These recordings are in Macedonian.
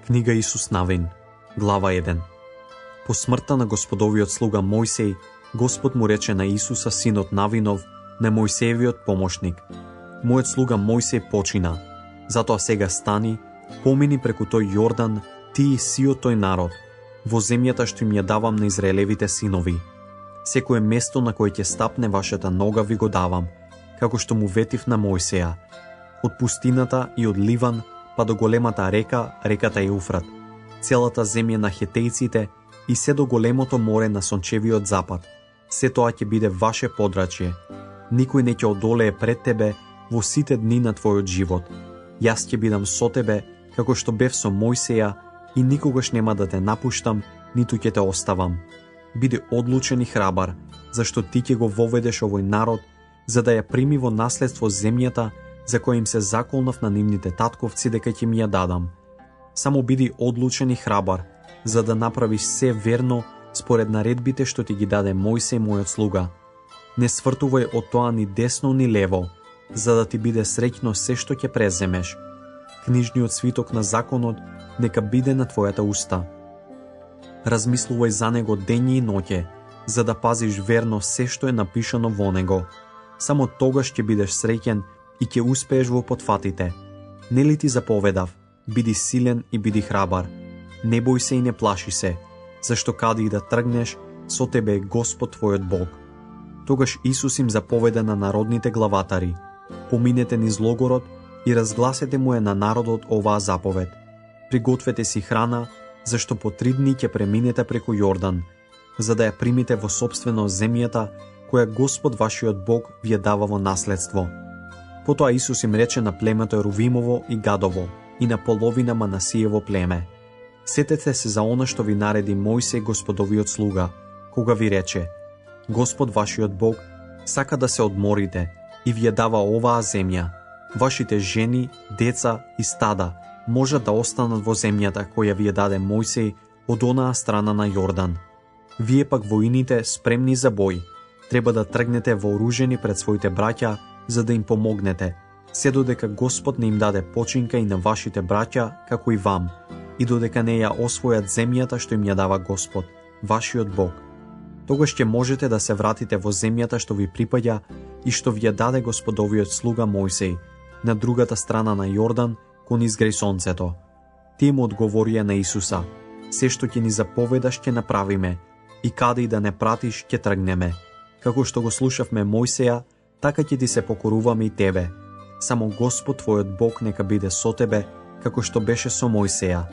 Книга Исус Навин, глава 1. По смртта на Господовиот слуга Мојсеј, Господ му рече на Исуса, синот Навинов, на Мојсеевиот помошник: Мојот слуга Мојсеј почина, затоа сега стани, помини преку тој Јордан, ти и сиот тој народ, во земјата што им ја давам на Израелевите синови. Секое место на кое ќе стапне вашата нога ви го давам, како што му ветив на Мојсеја, од пустината и од Ливан па до големата река, реката Еуфрат, целата земја на хетејците и се до големото море на сончевиот запад. Се тоа ќе биде ваше подрачје. Никој не ќе одолее пред тебе во сите дни на твојот живот. Јас ќе бидам со тебе, како што бев со Мојсеја, и никогаш нема да те напуштам, ниту ќе те оставам. Биди одлучен и храбар, зашто ти ќе го воведеш овој народ, за да ја прими во наследство земјата, за која им се заколнав на нивните татковци дека ќе ми ја дадам. Само биди одлучен и храбар, за да направиш се верно според наредбите што ти ги даде Мојсеј мојот слуга. Не свртувај од тоа ни десно ни лево, за да ти биде среќно се што ќе преземеш. Книжниот свиток на законот нека биде на твојата уста. Размислувај за него дење и ноќе, за да пазиш верно се што е напишано во него. Само тогаш ќе бидеш среќен и ќе успееш во потфатите. Нели ти заповедав: биди силен и биди храбар. Не бој се и не плаши се, зашто каде и да тргнеш, со тебе е Господ твојот Бог. Тогаш Исус им заповеда на народните главатари: поминете низ логорот и разгласете му е на народот оваа заповед. Пригответе си храна, зашто по 3 дни ќе преминете преку Јордан, за да ја примите во собствено земјата, која Господ вашиот Бог ви ја дава во наследство. Потоа Исус им рече на племето Рувимово и Гадово и на половина Манасиево племе: сетете се за она што ви нареди Мојсеј Господовиот слуга, кога ви рече: Господ вашиот Бог сака да се одморите и ви ја дава оваа земја. Вашите жени, деца и стада можат да останат во земјата која ви ја даде Мојсеј од онаа страна на Јордан. Вие пак воините, спремни за бој, треба да тргнете вооружени пред своите браќа, за да им помогнете, се додека Господ не им даде починка и на вашите браќа, како и вам, и додека не ја освојат земјата што им ја дава Господ, вашиот Бог. Тогаш ќе можете да се вратите во земјата што ви припаѓа и што ви ја даде Господовиот слуга Мојсеј, на другата страна на Јордан, кон изгреј сонцето. Тие му одговорија на Исуса: се што ќе ни заповедаш ќе направиме, и каде и да не пратиш ќе тргнеме. Како што го слушавме Мојсеја, така ќе ти се покоруваме и тебе. Само Господ твојот Бог нека биде со тебе, како што беше со Мојсеја.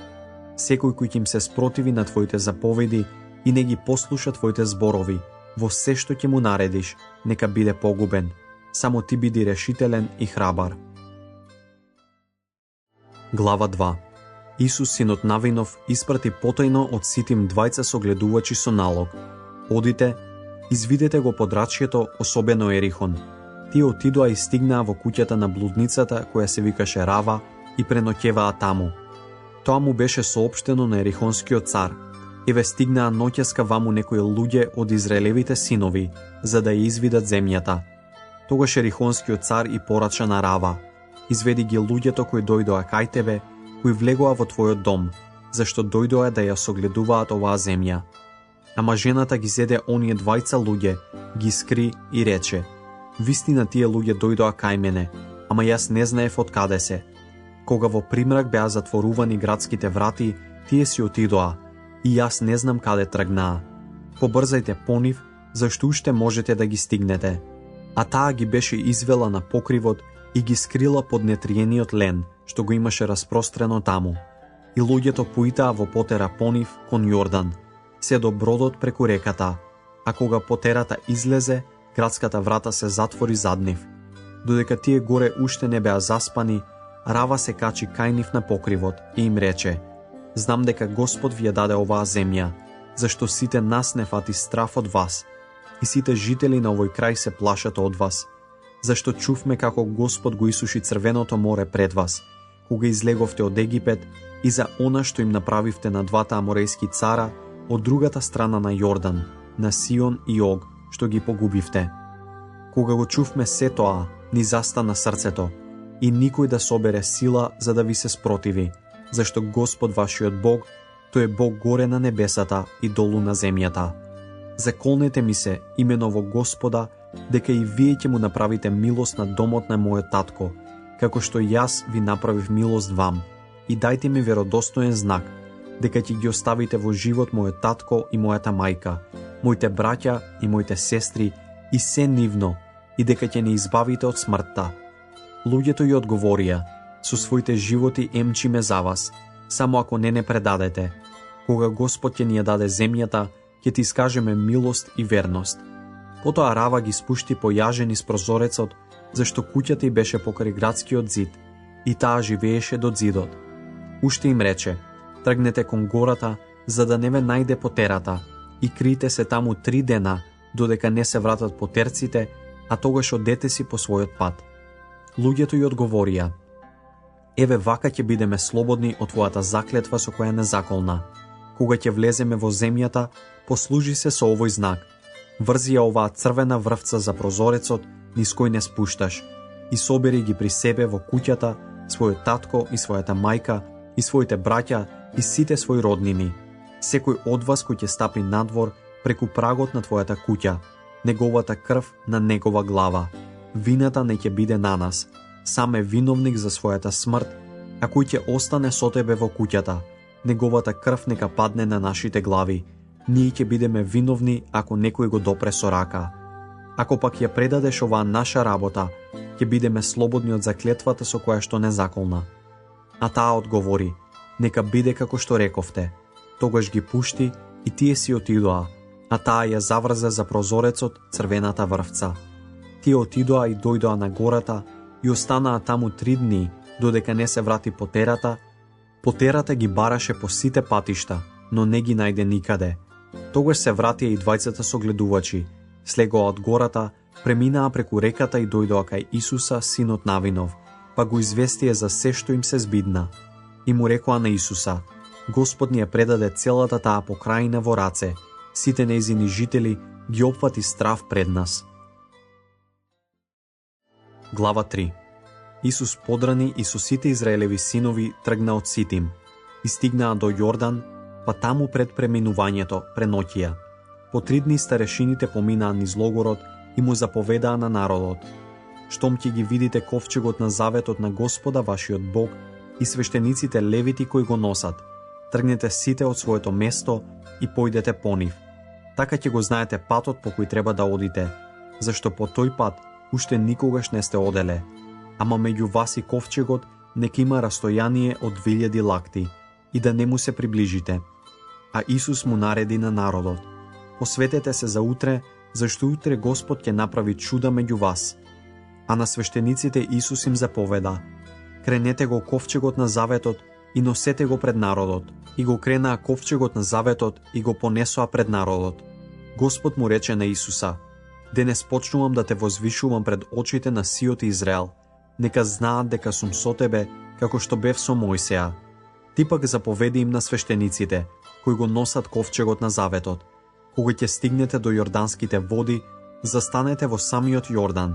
Секој кој ќе им се спротиви на твоите заповеди и не ги послуша твоите зборови, во се што ќе му наредиш, нека биде погубен. Само ти биди решителен и храбар. Глава 2. Исус, синот Навинов, испрати потајно од Ситим 2 согледувачи со налог: одите, извидете го подрачјето, особено Ерихон. Тие отидоа и стигнаа во куќата на блудницата, која се викаше Рава, и преноќеваа таму. Тоа му беше соопштено на ерихонскиот цар. Еве стигнаа ноќеска ваму некои луѓе од Израелевите синови, за да ја извидат земјата. Тогаш ерихонскиот цар и порача на Рава: изведи ги луѓето кои дојдоа кај тебе, кои влегоа во твојот дом, зашто дојдоа да ја согледуваат оваа земја. Ама жената ги зеде оние 2 луѓе, ги скри и рече: вистина тие луѓе дојдоа кај мене, ама јас не знаев од каде се. Кога во примрак беа затворувани градските врати, тие си отидоа, и јас не знам каде тргнаа. Побрзајте по нив, зашто уште можете да ги стигнете. А таа ги беше извела на покривот и ги скрила под нетриениот лен, што го имаше распрострено таму. И луѓето поитаа во потера по нив кон Јордан, се до бродот преку реката, а кога потерата излезе, градската врата се затвори зад нив. Додека тие горе уште не беа заспани, Рава се качи кај нив на покривот и им рече: знам дека Господ ви ја даде оваа земја, зашто сите нас не фати страф од вас, и сите жители на овој крај се плашат од вас, зашто чувме како Господ го исуши Црвеното море пред вас, кога излеговте од Египет, и за она што им направивте на 2 аморејски цара од другата страна на Јордан, на Сион и Ог, што ги погубивте. Кога го чувме се тоа, ни застана срцето, и никој да собере сила за да ви се спротиви, зашто Господ вашиот Бог, тој е Бог горе на небесата и долу на земјата. Заколнете ми се имено во Господа, дека и вие ќе му направите милост на домот на мојот татко, како што јас ви направив милост вам, и дајте ми веродостоен знак, дека ќе ги оставите во живот мојот татко и мојата мајка, моите браќа и моите сестри и се нивно, и дека ќе не избавите од смртта. Луѓето ја одговорија: со своите животи емчиме за вас, само ако не предадете. Кога Господ ќе ни ја даде земјата, ќе ти искажеме милост и верност. Потоа Рава ги спушти појажен из прозорецот, зашто куќата й беше покрај градскиот зид, и таа живееше до зидот. Уште им рече: тргнете кон гората, за да не ве најде потерата, и крийте се таму 3 дена, додека не се вратат потерците, а тогаш одете си по својот пат. Луѓето й одговорија: еве вака ќе бидеме слободни од твојата заклетва со која не заколна. Кога ќе влеземе во земјата, послужи се со овој знак. Врзи ја оваа црвена врвца за прозорецот, низ кој не спушташ, и собери ги при себе во куќата својот татко и својата мајка, и своите браќа, и сите своји роднини. Секој од вас кој ќе стапи надвор преку прагот на твојата куќа, неговата крв на негова глава. Вината не ќе биде на нас, сам е виновник за својата смрт, а кој ќе остане со тебе во куќата, неговата крв нека падне на нашите глави. Ние ќе бидеме виновни ако некој го допре со рака. Ако пак ја предадеш оваа наша работа, ќе бидеме слободни од заклетвата со која што не заколна. А таа одговори: нека биде како што рековте. Тогаш ги пушти и тие си отидоа, а таа ја заврзе за прозорецот црвената врвца. Тие отидоа и дојдоа на гората и останаа таму 3 дни, додека не се врати потерата. Потерата ги бараше по сите патишта, но не ги најде никаде. Тогаш се вратија и двајцата согледувачи, слегоа од гората, преминаа преку реката и дојдоа кај Исуса, синот Навинов, па го известија за се што им се збидна. И му рекоа на Исуса: Господ ни ја предаде целата таа покрајна во раце, сите нејзини жители ги опфати страв пред нас. Глава 3. Исус подрани и со сите Израелеви синови тргна од Ситим и стигнаа до Јордан, па таму пред преминувањето преноќија. По 3 дни старешините поминаа низ логорот и му заповедаа на народот: штом ќе ги видите ковчегот на заветот на Господа вашиот Бог и свештениците левити кои го носат, тргнете сите од своето место и појдете по нив. Така ќе го знаете патот по кој треба да одите, зашто по тој пат уште никогаш не сте оделе. Ама меѓу вас и ковчегот нека има растојание од 2000 лакти и да не му се приближите. А Исус му нареди на народот: посветете се за утре, зашто утре Господ ќе направи чуда меѓу вас. А на свештениците Исус им заповеда: кренете го ковчегот на заветот и носете го пред народот. И го кренаа ковчегот на заветот и го понесоа пред народот. Господ му рече на Исуса: денес почнувам да те возвишувам пред очите на сиот Израел. Нека знаат дека сум со тебе, како што бев со Мојсеја. Ти пак заповеди им на свештениците, кои го носат ковчегот на заветот: кога ќе стигнете до јорданските води, застанете во самиот Јордан.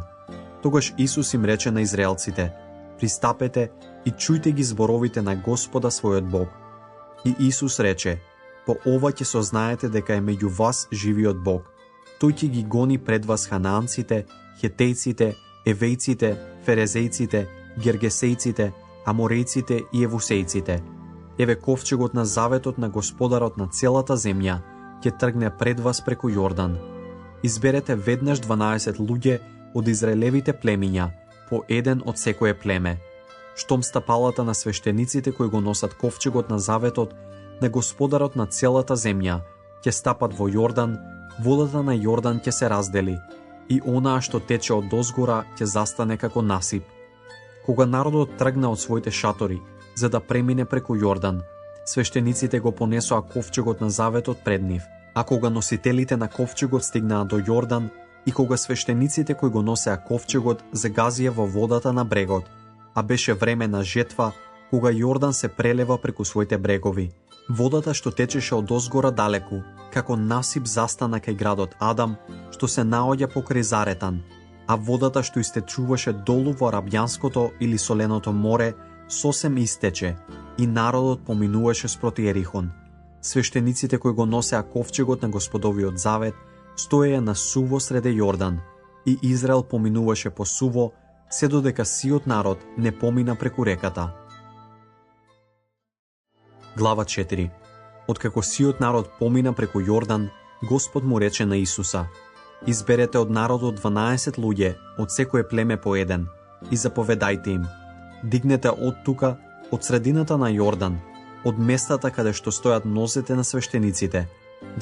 Тогаш Исус им рече на израелците: пристапете и чујте ги зборовите на Господа својот Бог. И Исус рече: по ова ќе сознаете дека е меѓу вас живиот Бог. Тој ќе ги гони пред вас ханаанците, хетејците, евејците, ферезејците, гергесејците, аморејците и евусејците. Еве ковчегот на заветот на Господарот на целата земја ќе тргне пред вас преку Јордан. Изберете веднаш 12 луѓе од израелевите племиња, по еден од секое племе. Штом стапалата на свештениците кои го носат ковчегот на заветот на Господарот на целата земја ќе стапат во Јордан, водата на Јордан ќе се раздели и онаа што тече од озгора ќе застане како насип. Кога народот тргна од своите шатори за да премине преку Јордан, свештениците го понесоа ковчегот на заветот пред нив. А кога носителите на ковчегот стигнаа до Јордан и кога свештениците кои го носеа ковчегот загазија во водата на брегот, а беше време на жетва, кога Јордан се прелева преку своите брегови, водата што течеше од озгора далеку, како насип застана кај градот Адам, што се наоѓа покрај Заретан, а водата што истечуваше долу во Рабјанското или Соленото море, сосем истече, и народот поминуваше спроти Ерихон. Свештениците кои го носеа ковчегот на Господовиот завет стоеја на суво среде Јордан, и Израел поминуваше по суво, се додека сиот народ не помина преку реката. Глава 4. Откако сиот народ помина преку Јордан, Господ му рече на Исуса: изберете од народот 12 луѓе, од секое племе по еден, и заповедајте им: дигнете од тука, од средината на Јордан, од местата каде што стојат нозете на свештениците,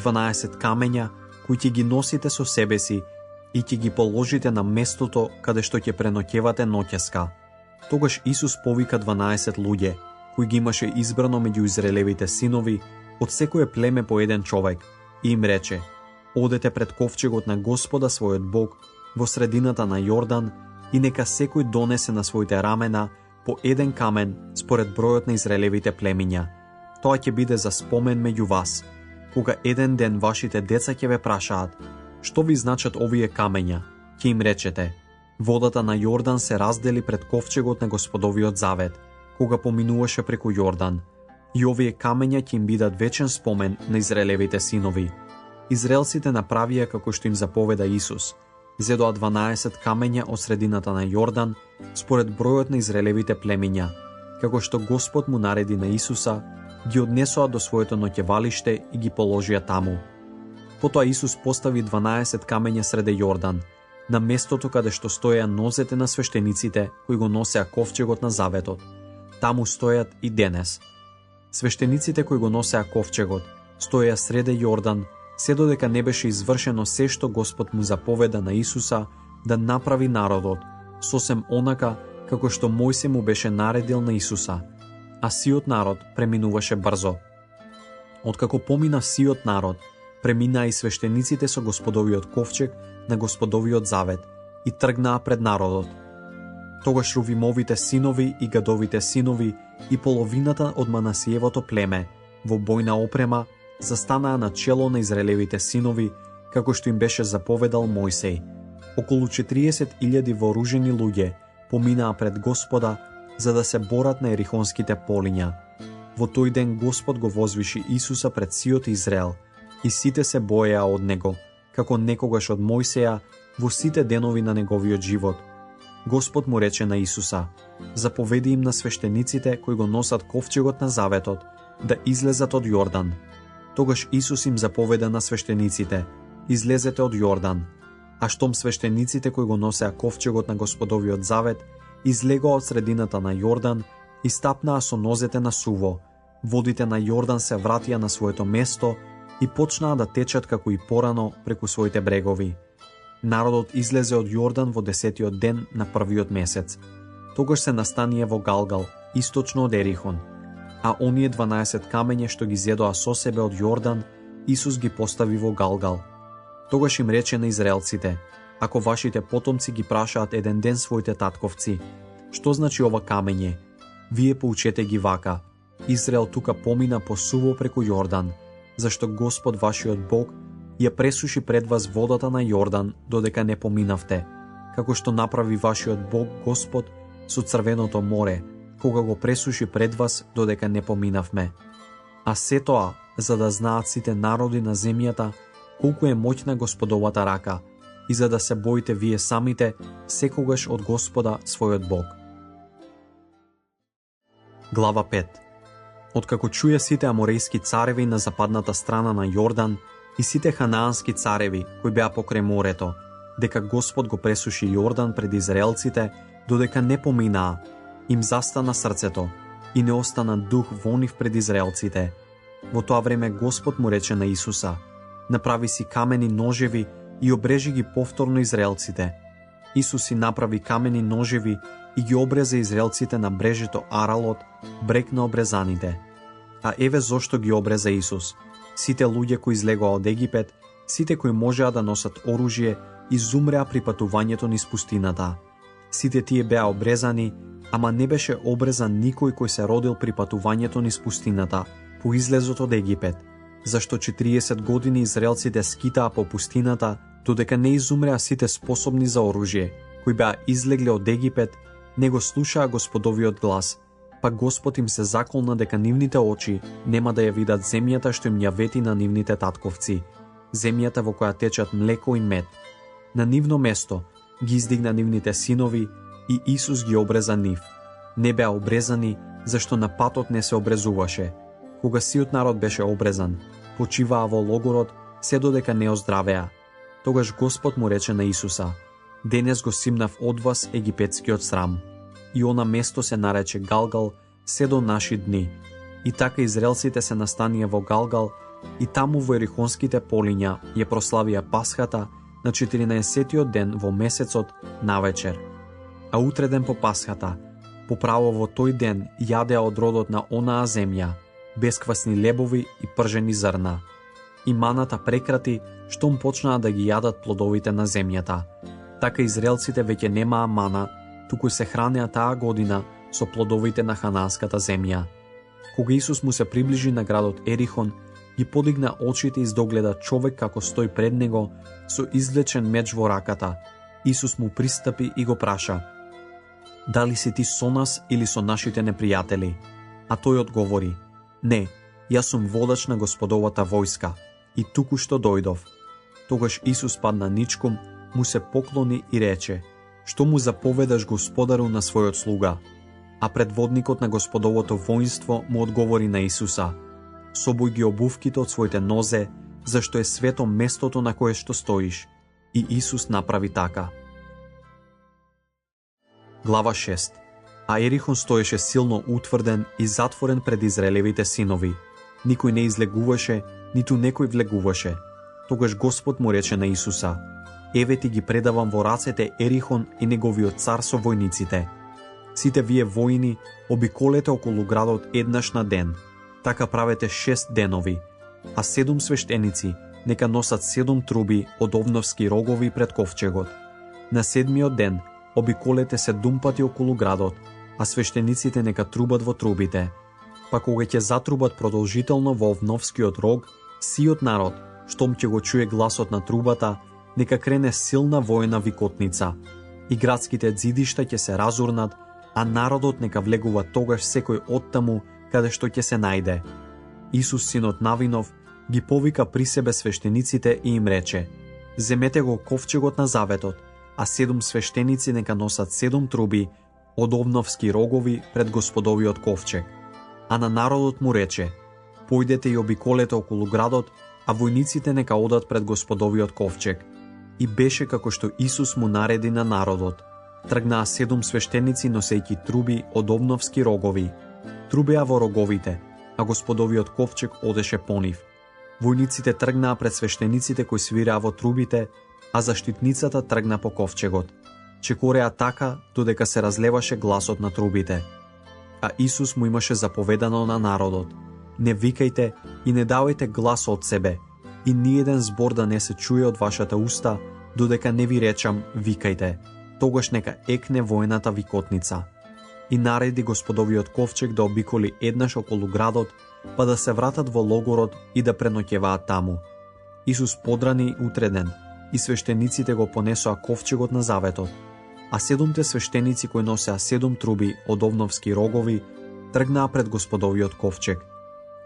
12 камења, кои ќе ги носите со себе си и ќе ги положите на местото каде што ќе преноќевате ноќеска. Тогаш Исус повика 12 луѓе, кои ги имаше избрано меѓу Израелевите синови, од секое племе по еден човек, и им рече: одете пред ковчегот на Господа својот Бог во средината на Јордан, и нека секој донесе на своите рамена по еден камен според бројот на Израелевите племиња. Тоа ќе биде за спомен меѓу вас. Кога еден ден вашите деца ќе ве прашаат: што ви значат овие камења? Ќе им речете: водата на Јордан се раздели пред ковчегот на Господовиот завет, кога поминуваше преку Јордан. И овие камења ќе им бидат вечен спомен на Израелевите синови. Израелците направија како што им заповеда Исус. Зедоа 12 камења од средината на Јордан, според бројот на Израелевите племиња, како што Господ му нареди на Исуса, ги однесоа до своето ноќевалиште и ги положија таму. Потоа Исус постави 12 камења среде Јордан, на местото каде што стоеа нозете на свештениците кои го носеа ковчегот на заветот. Таму стојат и денес. Свештениците кои го носеа ковчегот стоеа среде Јордан, се додека не беше извршено се што Господ му заповеда на Исуса да направи народот, сосем онака како што Мојсе му беше наредил на Исуса, а сиот народ преминуваше брзо. Откако помина сиот народ, преминаа и свештениците со Господовиот ковчег на Господовиот завет и тргнаа пред народот. Тогаш Рувимовите синови и Гадовите синови и половината од Манасиевото племе во бојна опрема застанаа на чело на Израелевите синови, како што им беше заповедал Мојсей. Околу 40.000 вооружени луѓе поминаа пред Господа за да се борат на ерихонските полиња. Во тој ден Господ го возвиши Исуса пред сиот Израел и сите се боеа од него, како некогаш од Мојсеја во сите денови на неговиот живот. Господ му рече на Исуса: заповеди им на свештениците кои го носат ковчегот на заветот да излезат од Јордан. Тогаш Исус им заповеда на свештениците: излезете од Јордан. А штом свештениците кои го носеа ковчегот на Господовиот завет излегоа од средината на Јордан и стапнаа со нозете на суво, водите на Јордан се вратија на своето место и почнаа да течат како и порано преку своите брегови. Народот излезе од Јордан во 10-тиот ден на првиот месец. Тогаш се настанија во Галгал, источно од Ерихон. А оние 12 камења што ги зедоа со себе од Јордан, Исус ги постави во Галгал. Тогаш им рече на израелците: ако вашите потомци ги прашаат еден ден своите татковци: што значи ова камење? Вие поучете ги вака: Израел тука помина по суво преку Јордан, зашто Господ вашиот Бог ја пресуши пред вас водата на Јордан додека не поминавте, како што направи вашиот Бог Господ со Црвеното море, кога го пресуши пред вас додека не поминавме. А се тоа за да знаат сите народи на земјата колку е моќна Господовата рака и за да се боите вие самите секогаш од Господа својот Бог. Глава 5. Откако чуја сите аморејски цареви на западната страна на Јордан и сите ханаански цареви кои беа покрај морето, дека Господ го пресуши Јордан пред израелците додека не поминаа, им застана срцето и не остана дух во нив пред израелците. Во тоа време Господ му рече на Исуса: направи си камени ножеви и обрежи ги повторно израелците. Исус си направи камени ножеви и ги обреза израелците на брежето Аралот, брег на обрезаните. А еве зошто ги обреза Исус: сите луѓе кои излегоа од Египет, сите кои можеа да носат оружје, изумреа при патувањето низ пустината. Сите тие беа обрезани, ама не беше обрезан никој кој се родил при патувањето низ пустината, по излезот од Египет, зашто 40 години израелците скитаа по пустината, додека не изумреа сите способни за оружје, кои беа излегли од Египет, не го слушаа Господовиот глас, Па Господ им се заколна дека нивните очи нема да ја видат земјата што им ја вети на нивните татковци, земјата во која течат млеко и мед. На нивно место ги издигна нивните синови и Исус ги обреза нив. Не беа обрезани, зашто на патот не се обрезуваше. Кога сиот народ беше обрезан, почиваа во логорот се додека не оздравеа. Тогаш Господ му рече на Исуса: денес го симнав од вас египетскиот срам. И она место се нарече Галгал се до наши дни. И така израелците се настанија во Галгал и таму во Ерихонските полиња ја прославија Пасхата на 14-тиот ден во месецот навечер. А утреден по Пасхата, поправо во тој ден јадеа од родот на онаа земја, бесквасни лебови и пржени зрна. И маната прекрати, штом почнаа да ги јадат плодовите на земјата. Така израелците веќе немаа мана, туку се хранеа таа година со плодовите на ханаанската земја. Кога Исус му се приближи на градот Ерихон, ги подигна очите и догледа човек како стои пред него со извлечен меч во раката. Исус му пристапи и го праша: дали си ти со нас или со нашите непријатели? А тој одговори: не, јас сум водач на Господовата војска и туку што дојдов. Тогаш Исус падна ничком, му се поклони и рече: што му заповедаш Господару на својот слуга? А предводникот на Господовото воинство му одговори на Исуса: собој ги обувките од своите нозе, зашто е свето местото на кое што стоиш. И Исус направи така. Глава 6. А Ерихон стоеше силно утврден и затворен пред Израелевите синови. Никој не излегуваше, ниту некој влегуваше. Тогаш Господ му рече на Исуса: еве ти ги предавам во рацете Ерихон и неговиот цар со војниците. Сите вие војни обиколете околу градот еднаш на ден. Така правете 6 денови, а 7 свештеници нека носат 7 труби од овновски рогови пред ковчегот. На 7-миот ден обиколете 7 пати околу градот, а свештениците нека трубат во трубите. Па кога ќе затрубат продолжително во овновскиот рог, сиот народ, штом ќе го чуе гласот на трубата, нека крене силна војна викотница. И градските ѕидишта ќе се разурнат, а народот нека влегува тогаш секој оттаму каде што ќе се најде. Исус, синот Навинов, ги повика при себе свештениците и им рече: земете го ковчегот на заветот, а 7 свештеници нека носат 7 труби од овновски рогови пред Господовиот ковчег. А на народот му рече: појдете и обиколете околу градот, а војниците нека одат пред Господовиот ковчег. И беше како што Исус му нареди на народот. Тргнаа 7 свештеници носејќи труби од овновски рогови. Трубеа во роговите, а Господовиот ковчег одеше по нив. Војниците тргнаа пред свештениците кои свираа во трубите, а заштитницата тргна по ковчегот. Чекореа така додека се разлеваше гласот на трубите. А Исус му имаше заповедано на народот: не викајте и не давајте глас од себе, и ниеден збор да не се чуе од вашата уста, додека не ви речам викајте, тогаш нека екне војната викотница. И нареди Господовиот ковчег да обиколи еднаш околу градот, па да се вратат во логорот и да преноќеваат таму. Исус подрани утреден, и свештениците го понесоа ковчегот на заветот, а 7 свештеници кои носеа 7 труби од овновски рогови тргнаа пред Господовиот ковчег.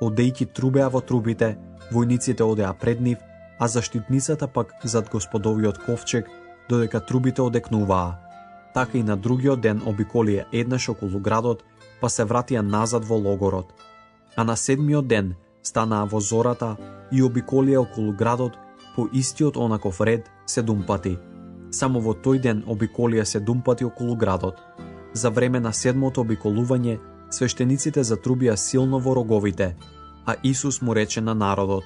Одејќи трубеа во трубите, војниците одеа пред нив, а заштитницата пак зад Господовиот ковчег, додека трубите одекнуваа. Така и на другиот ден обиколија еднаш околу градот, па се вратија назад во логорот. А на 7-миот ден станаа во зората и обиколија околу градот по истиот онаков ред 7 пати. Само во тој ден обиколија 7 пати околу градот. За време на 7-мото обиколување, свештениците затрубија силно во роговите, а Исус му рече на народот: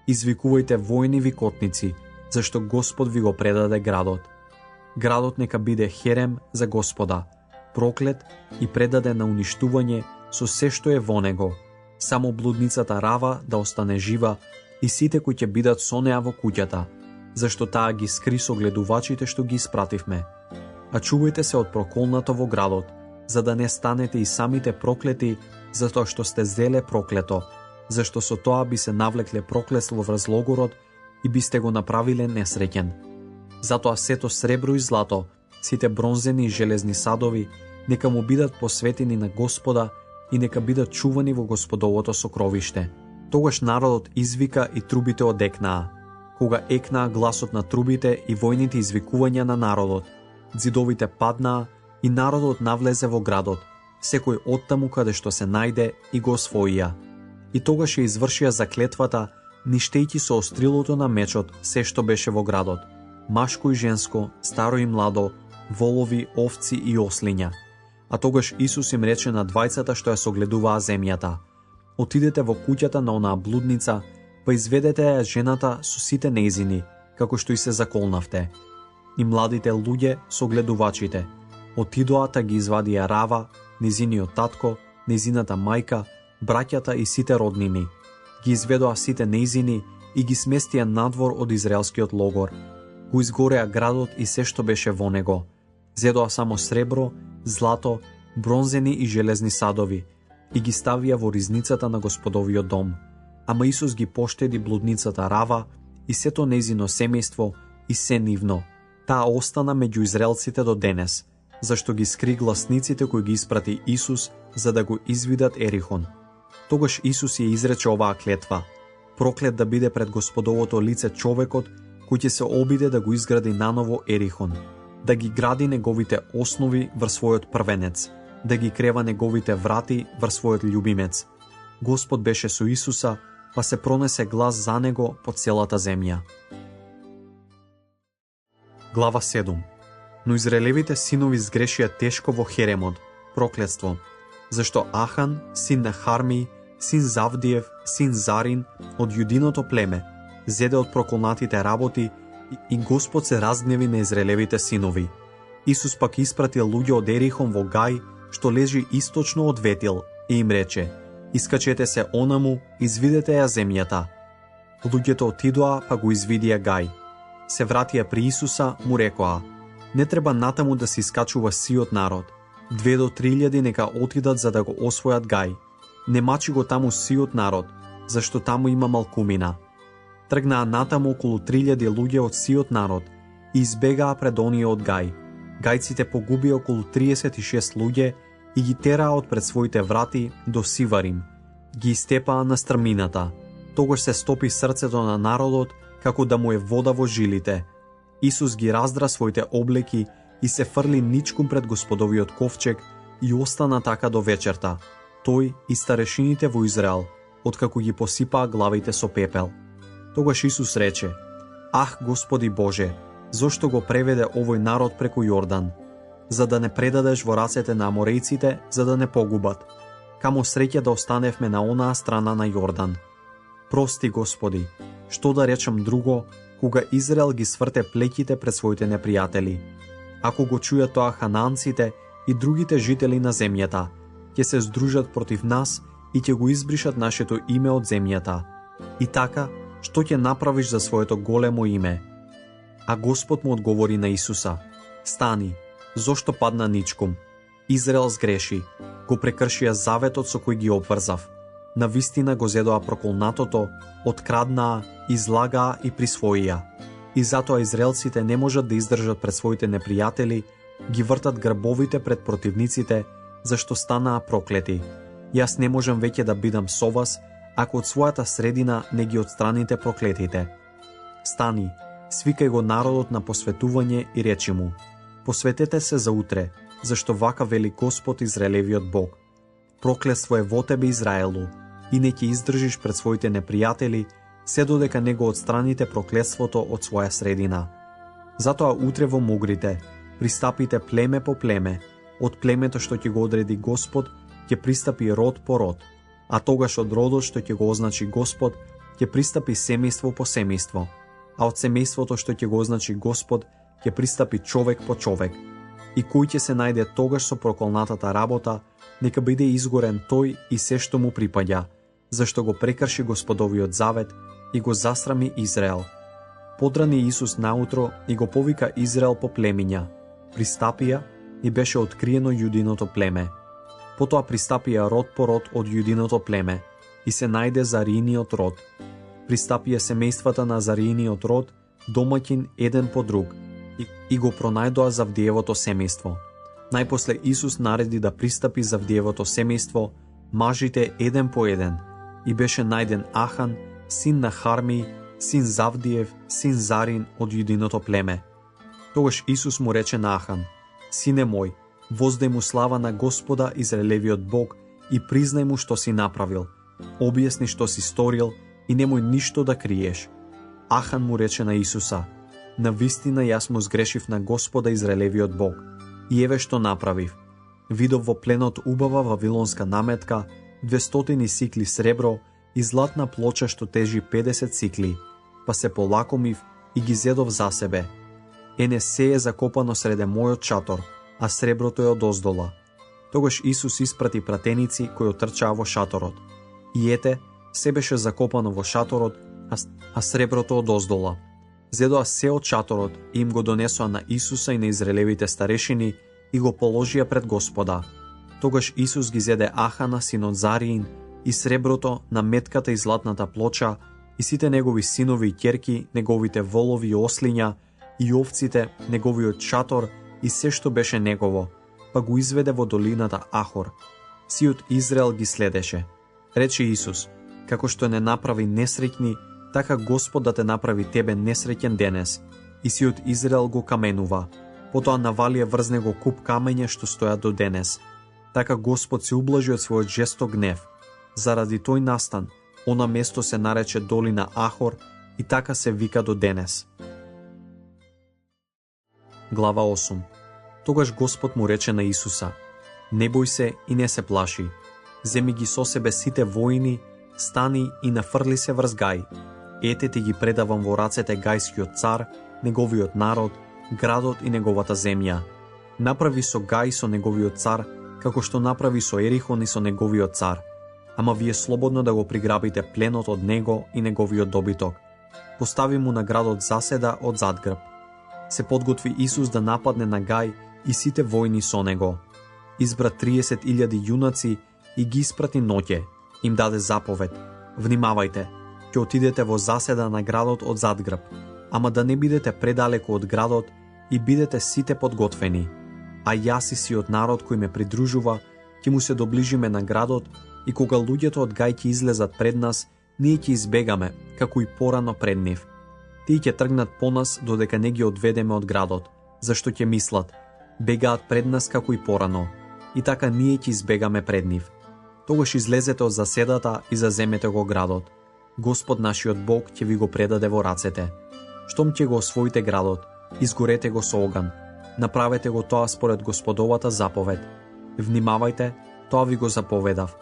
извикувајте војни викотници, зашто Господ ви го предаде градот. Градот нека биде херем за Господа, проклет и предаден на уништување со се што е во него. Само блудницата Рава да остане жива и сите кои ќе бидат со неа во куќата, зашто таа ги скри со гледувачите што ги испративме. А чувајте се од проколнато во градот, за да не станете и самите проклети, затоа што сте зеле проклето, зашто со тоа би се навлекле проклетство врз логорот и бисте го направиле несреќен. Затоа сето сребро и злато, сите бронзени и железни садови, нека му бидат посветени на Господа и нека бидат чувани во Господовото сокровиште. Тогаш народот извика и трубите одекнаа. Кога екнаа гласот на трубите и војните извикувања на народот, ѕидовите паднаа и народот навлезе во градот, секој оттаму каде што се најде и го освоија. И тогаш ја извршија заклетвата, ништејќи со острилото на мечот се што беше во градот, машко и женско, старо и младо, волови, овци и ослиња. А тогаш Исус им рече на двајцата што ја согледуваа земјата: отидете во куќата на онаа блудница, па изведете ја жената со сите нејзини, како што и се заколнавте. И младите луѓе, согледувачите, отидоа та ги извадија Рава, незиниот татко, незината мајка, браќата и сите роднини. Ги изведоа сите нејзини и ги сместија надвор од израелскиот логор. Го изгореа градот и се што беше во него. Зедоа само сребро, злато, бронзени и железни садови и ги ставија во ризницата на Господовиот дом. Ама Исус ги поштеди блудницата Рава и сето нејзино семејство и се нивно. Таа остана меѓу израелците до денес, зашто ги скри гласниците кои ги испрати Исус за да го извидат Ерихон. Тогаш Исус ја изрече оваа клетва: проклет да биде пред Господовото лице човекот кој ќе се обиде да го изгради наново Ерихон, да ги гради неговите основи врз својот првенец, да ги крева неговите врати врз својот љубимец. Господ беше со Исуса, па се пронесе глас за него по целата земја. Глава 7. Но израелевите синови сгрешија тешко во Херемот, проклетство, зашто Ахан, син на Харми, син Завдиев, син Зарин, од јудиното племе, зеде од проколнатите работи и Господ се разгневи на израелевите синови. Исус пак испрати луѓе од Ерихон во Гај, што лежи источно од Ветил, и им рече: искачете се онаму, извидете ја земјата. Луѓето отидоа, па го извидија Гај. Се вратија при Исуса, му рекоа: не треба натаму да се искачува сиот народ. 2 до 3.000 нека отидат за да го освојат Гај. Не мачи го таму сиот народ, зашто таму има малкумина. Тргнаа натаму околу 3.000 луѓе од сиот народ и избегаа пред оние од Гај. Гајците погубија околу 36 луѓе и ги тераа од пред своите врати до Сиварим. Ги истепаа на стрмината. Тогаш се стопи срцето на народот како да му е вода во жилите. Исус ги раздра своите облеки и се фрли ничкум пред Господовиот ковчег и остана така до вечерта. Тој и старешините во Израел, откако ги посипаа главите со пепел. Тогаш Исус рече: ах, Господи Боже, зошто го преведе овој народ преку Јордан? За да не предадеш во рацете на аморејците, за да не погубат. Камо среќа да останевме на онаа страна на Јордан. Прости, Господи, што да речам друго, кога Израел ги сврте плеките пред своите непријатели. Ако го чујат тоа хананците и другите жители на земјата, ќе се здружат против нас и ќе го избришат нашето име од земјата. И така, што ќе направиш за своето големо име? А Господ му одговори на Исуса: стани, зошто падна ничкум? Израел сгреши, го прекршија заветот со кој ги обврзав. Навистина го зедоа проколнатото, откраднаа, излагаа и присвоија. И затоа израелците не можат да издржат пред своите непријатели, ги вртат грбовите пред противниците, зашто станаа проклети. Јас не можам веќе да бидам со вас, ако од својата средина не ги отстраните проклетите. Стани, свикај го народот на посветување и речи му: посветете се за утре, зашто вака вели Господ Израелевиот Бог. Проклетство е во тебе, Израелу, и не ќе издржиш пред своите непријатели, се додека не го отстраните проклетството од своја средина. Затоа утре во мугрите, пристапите племе по племе, од племето што ќе го одреди Господ, ќе пристапи род по род, а тогаш од родот што ќе го означи Господ, ќе пристапи семејство по семејство, а од семејството што ќе го означи Господ, ќе пристапи човек по човек. И кој ќе се најде тогаш со проколнатата работа, нека биде изгорен тој и се што му припаѓа, зашто го прекрши Господовиот завет и го засрами Израел. Подрани Исус наутро и го повика Израел по племиња. Пристапија и беше откриено јудиното племе. Потоа пристапија род по род од јудиното племе и се најде Зариниот род. Пристапија семејствата на Зариниот род, домаќин еден по друг, и го пронајдоа Завдиевото семејство. Најпосле Исус нареди да пристапи Завдиевото семејство мажите еден по еден, и беше најден Ахан, син на Харми, син Завдиев, син Зарин од Јудиното племе. Тогаш Исус му рече на Ахан: Сине мој, воздај му слава на Господа Израелевиот Бог и признај му што си направил. Објасни што си сторил и немој ништо да криеш. Ахан му рече на Исуса: Навистина јас му сгрешив на Господа Израелевиот Бог. И еве што направив. Видов во пленот убава вавилонска наметка, 200 сикли сребро и златна плоча што тежи 50 сикли, па се полакомив и ги зедов за себе. Ене се е закопано среде мојот чатор, а среброто е одоздола. Тогаш Исус испрати пратеници кои отрчаа во шаторот. И ете, се беше закопано во шаторот, а среброто одоздола. Зедоа се од шаторот и им го донесоа на Исуса и на израелевите старешини и го положија пред Господа. Тогаш Исус ги зеде Ахана, синот Зариин, и среброто, наметката и златната плоча, и сите негови синови и ќерки, неговите волови и ослиња, и овците, неговиот шатор и се што беше негово, па го изведе во долината Ахор. Сиот Израел ги следеше. Рече Исус: Како што не направи несреќни, така Господ да те направи тебе несреќен денес. И сиот Израел го каменува. Потоа навалија врз него куп камења што стојат до денес. Така Господ се ублажи од својот жесток гнев. Заради тој настан, она место се нарече долина Ахор и така се вика до денес. Глава 8. Тогаш Господ му рече на Исуса: Не бој се и не се плаши. Земи ги со себе сите војни, стани и нафрли се врз Гај. Ете ти ги предавам во рацете Гајскиот цар, неговиот народ, градот и неговата земја. Направи со Гај со неговиот цар, како што направи со Ерихон и со неговиот цар. Ама вие слободно да го приграбите пленот од него и неговиот добиток. Постави му на градот заседа од задгрб. Се подготви Исус да нападне на Гај и сите војни со него. Избра 30.000 јунаци и ги испрати ноќе. Им даде заповед: Внимавајте, ќе отидете во заседа на градот од задгрб, ама да не бидете предалеку од градот и бидете сите подготвени. А јас и сиот народ кој ме придружува, ќе му се доближиме на градот и кога луѓето од Гај ќе излезат пред нас, ние ќе избегаме, како и порано пред нив. Тие ќе тргнат по нас додека не ги одведеме од градот, зашто ќе мислат: бегаат пред нас како и порано, и така ние ќе избегаме пред нив. Тогаш излезете од заседата и заземете го градот. Господ нашиот Бог ќе ви го предаде во рацете. Штом ќе го освоите градот, изгорете го со оган. Направете го тоа според Господовата заповед. Внимавајте, тоа ви го заповедав.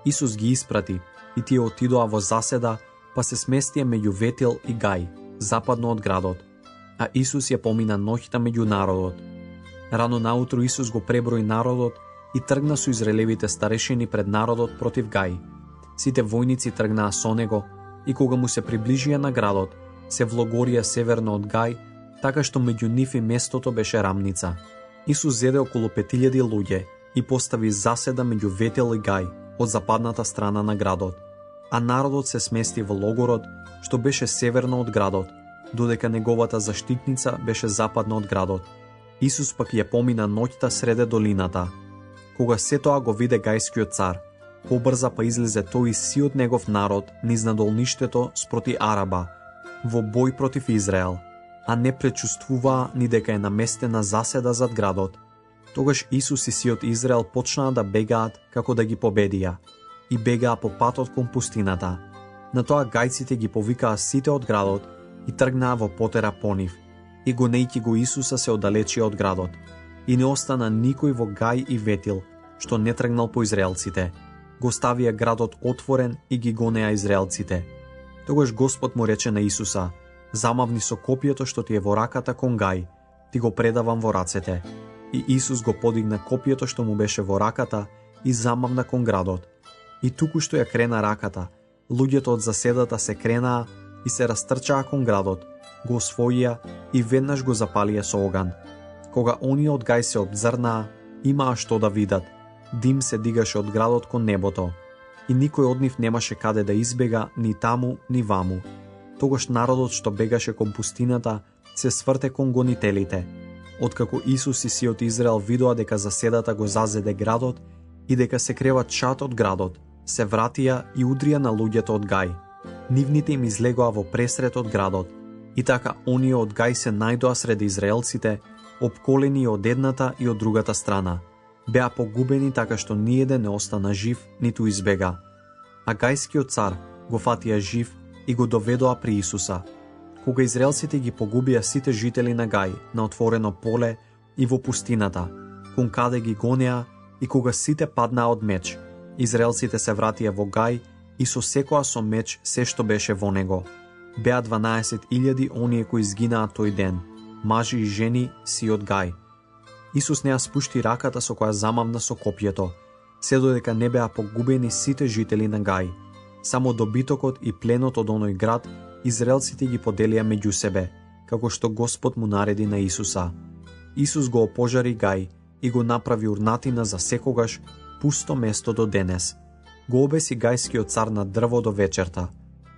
Исус ги испрати и тие отидоа во заседа, па се сместија меѓу Ветил и Гај, западно од градот. А Исус ја помина ноќта меѓу народот. Рано наутро Исус го преброи народот и тргна со израелевите старешини пред народот против Гај. Сите војници тргнаа со него и кога му се приближија на градот, се влогорија северно од Гај, така што меѓу нив и местото беше рамница. Исус зеде околу 5000 луѓе и постави заседа меѓу Ветил и Гај од западната страна на градот, а народот се смести во логорот што беше северно од градот, додека неговата заштитница беше западно од градот. Исус пак ја помина ноќта среде долината. Кога се тоа го виде Гајскиот цар, побрза па излезе тој и сиот негов народ низ надолништето спроти Араба, во бој против Израел, а не пречувствуваа ни дека е наместена заседа зад градот. Тогаш Исус и сиот Израел почнаа да бегаат како да ги победија и бегаа по патот кон пустината. На тоа гајците ги повикаа сите од градот и тргнаа во потера по нив, и гонејќи го Исуса се оддалечија од градот. И не остана никој во Гај и Ветил што не тргнал по израелците. Го ставија градот отворен и ги гонеа израелците. Тогаш Господ му рече на Исуса: Замавни со копието што ти е во раката кон Гај, ти го предавам во рацете. И Исус го подигна копието што му беше во раката и замавна кон градот. И туку што ја крена раката, луѓето од заседата се кренаа и се растрчаа кон градот, го освоија и веднаш го запалија со оган. Кога оние од Гај се обзрнаа, имаа што да видат. Дим се дигаше од градот кон небото, и никој од нив немаше каде да избега ни таму, ни ваму. Тогаш народот што бегаше кон пустината се сврте кон гонителите. Откако Исус и сиот Израел видоа дека заседата го зазеде градот, и дека се крева чад од градот, се вратија и удрија на луѓето од Гај. Нивните им излегоа во пресред од градот, и така оние од Гај се најдоа сред израелците, опколени од едната и од другата страна. Беа погубени така што ниеден не остана жив, ниту избега. А гајскиот цар го фатија жив и го доведоа при Исуса. Кога израелците ги погубија сите жители на Гај на отворено поле и во пустината, кон каде ги гонеа, и кога сите паднаа од меч, израелците се вратија во Гај и сосекоа со меч се што беше во него. Беа 12.000 оние кои изгинаа тој ден, мажи и жени си од Гај. Исус не ја спушти раката со која замавна со копјето, се додека не беа погубени сите жители на Гај. Само добитокот и пленот од оној град израелците ги поделија меѓу себе, како што Господ му нареди на Исуса. Исус го опожари Гај и го направи урнатина за секогаш, пусто место до денес. Го обеси гајскиот цар на дрво до вечерта.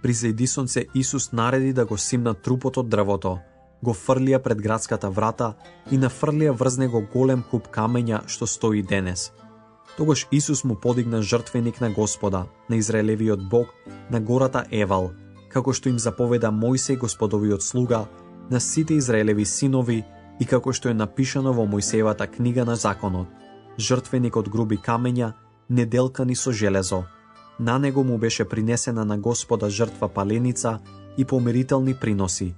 При зајдисонце Исус нареди да го симнат трупот од дрвото, го фрлија пред градската врата и нафрлија врз него голем куп камења што стои денес. Тогаш Исус му подигна жртвеник на Господа, на Израелевиот Бог, на гората Евал, како што им заповеда Мојсей Господовиот слуга, на сите Израелеви синови и како што е напишано во Мојсеевата книга на законот. Жртвеник од груби камења, неделкани со железо. На него му беше принесена на Господа жртва паленица и помирителни приноси.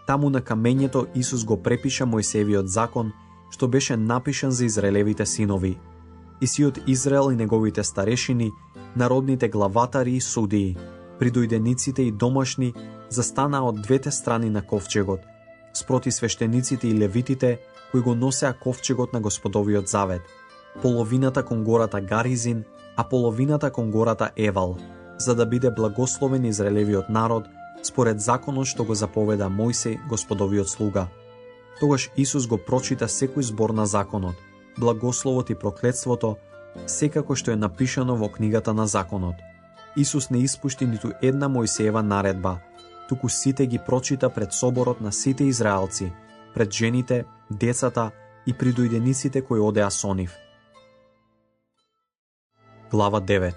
Таму на камењето Исус го препиша Мојсеевиот закон, што беше напишан за Израелевите синови. И сиот Израел и неговите старешини, народните главатари и судии, придојдениците и домашни, застанаа од двете страни на ковчегот, спроти свештениците и левитите, кои го носеа ковчегот на Господовиот завет, половината кон гората Гаризин, а половината кон гората Евал, за да биде благословен Израелевиот народ, според законот што го заповеда Мојсей, Господовиот слуга. Тогаш Исус го прочита секој збор на законот, благословот и проклетството, секако што е напишано во книгата на законот. Исус не испушти ниту една Мојсеева наредба, туку сите ги прочита пред соборот на сите израелци, пред жените, децата и придојдениците кои одеа со нив. Глава 9.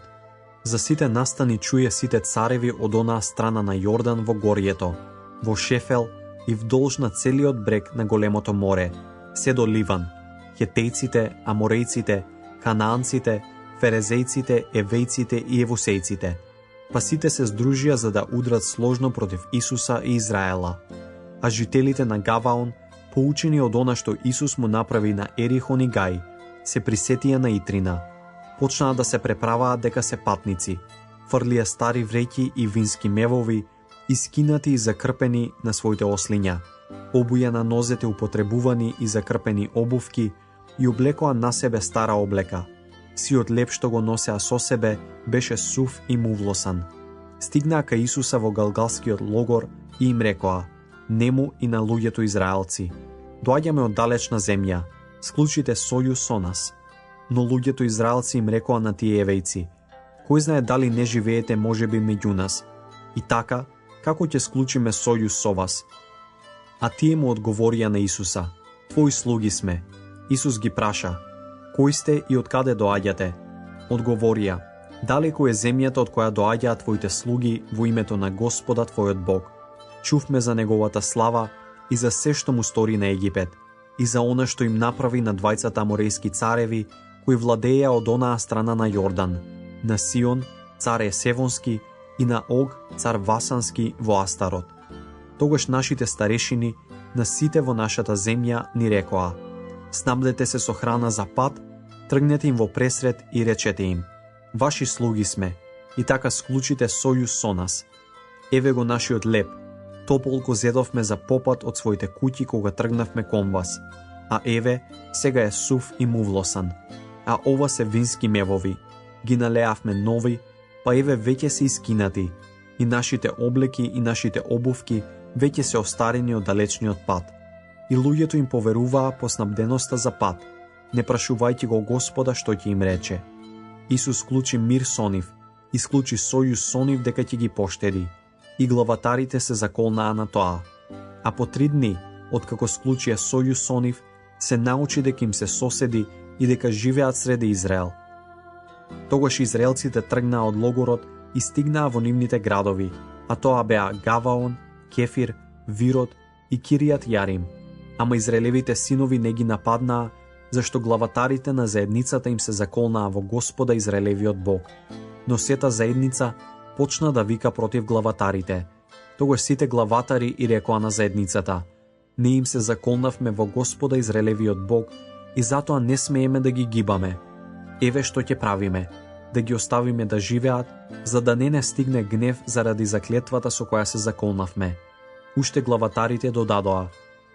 За сите настани чуе сите цареви од онаа страна на Јордан во горието, во Шефел и вдолж на целиот брег на големото море, се до Ливан, хетејците, аморејците, канаанците, ферезејците, евејците и евусејците. Па сите се здружија за да удрат сложно против Исуса и Израела. А жителите на Гаваон, поучени од она што Исус му направи на Ерихон и Гај, се присетија на Итрина. Почнаа да се преправаат дека се патници, фрлија стари вреќи и вински мевови, искинати и закрпени на своите ослиња, обуја на нозете употребувани и закрпени обувки и облекоа на себе стара облека. Сиот леп што го носеа со себе беше сув и мувлосан. Стигнаа кај Исуса во галгалскиот логор и им рекоа: нему и на луѓето израелци, доаѓаме од далечна земја, склучите сојуз со нас. Но луѓето израелци им рекоа на тие евејци: кој знае дали не живеете можеби меѓу нас? И така, како ќе склучиме сојуз со вас? А тие му одговорија на Исуса: твои слуги сме. Исус ги праша: кој сте и од каде доаѓате? Одговорија: далеко е земјата од која доаѓаат твоите слуги во името на Господа твојот Бог. Чувме за неговата слава и за се што му стори на Египет, и за она што им направи на двајцата аморејски цареви, кои владееа од онаа страна на Јордан, на Сион, цар Есевонски, и на Ог, цар Васански во Астарот. Тогаш нашите старешини, на сите во нашата земја, ни рекоа: снабдете се со храна за пат, тргнете им во пресред и речете им: ваши слуги сме, и така склучите сојуз со нас. Еве го нашиот леп, топол го зедовме за попат од своите куќи кога тргнавме кон вас, а еве, сега е сув и мувлосан. А ова се вински мевови, ги налеавме нови, па еве веќе се искинати, и нашите облеки и нашите обувки веќе се остарени од далечниот пат. И луѓето им поверуваа по снабденоста за пат, не прашувајќи го Господа што ќе им рече. Исус склучи мир со нив, и склучи сојуз со нив дека ќе ги поштеди, и главатарите се заколнаа на тоа. А по 3 дни, откако склучија сојуз со нив, се научи дека им се соседи и дека живеат среде Израел. Тогаш израелците тргнаа од логорот и стигнаа во нивните градови, а тоа беа Гаваон, Кефир, Вирот и Киријат Јарим. Ама израелевите синови не ги нападнаа, зашто главатарите на заедницата им се заколнаа во Господа Израелевиот Бог. Но сета заедница почна да вика против главатарите. Тогаш сите главатари и рекоа на заедницата: ние им се заколнавме во Господа Израелевиот Бог и затоа не смееме да ги гибаме. Еве што ќе правиме: да ги оставиме да живеат, за да не стигне гнев заради заклетвата со која се заколнавме. Уште главатарите додадоа: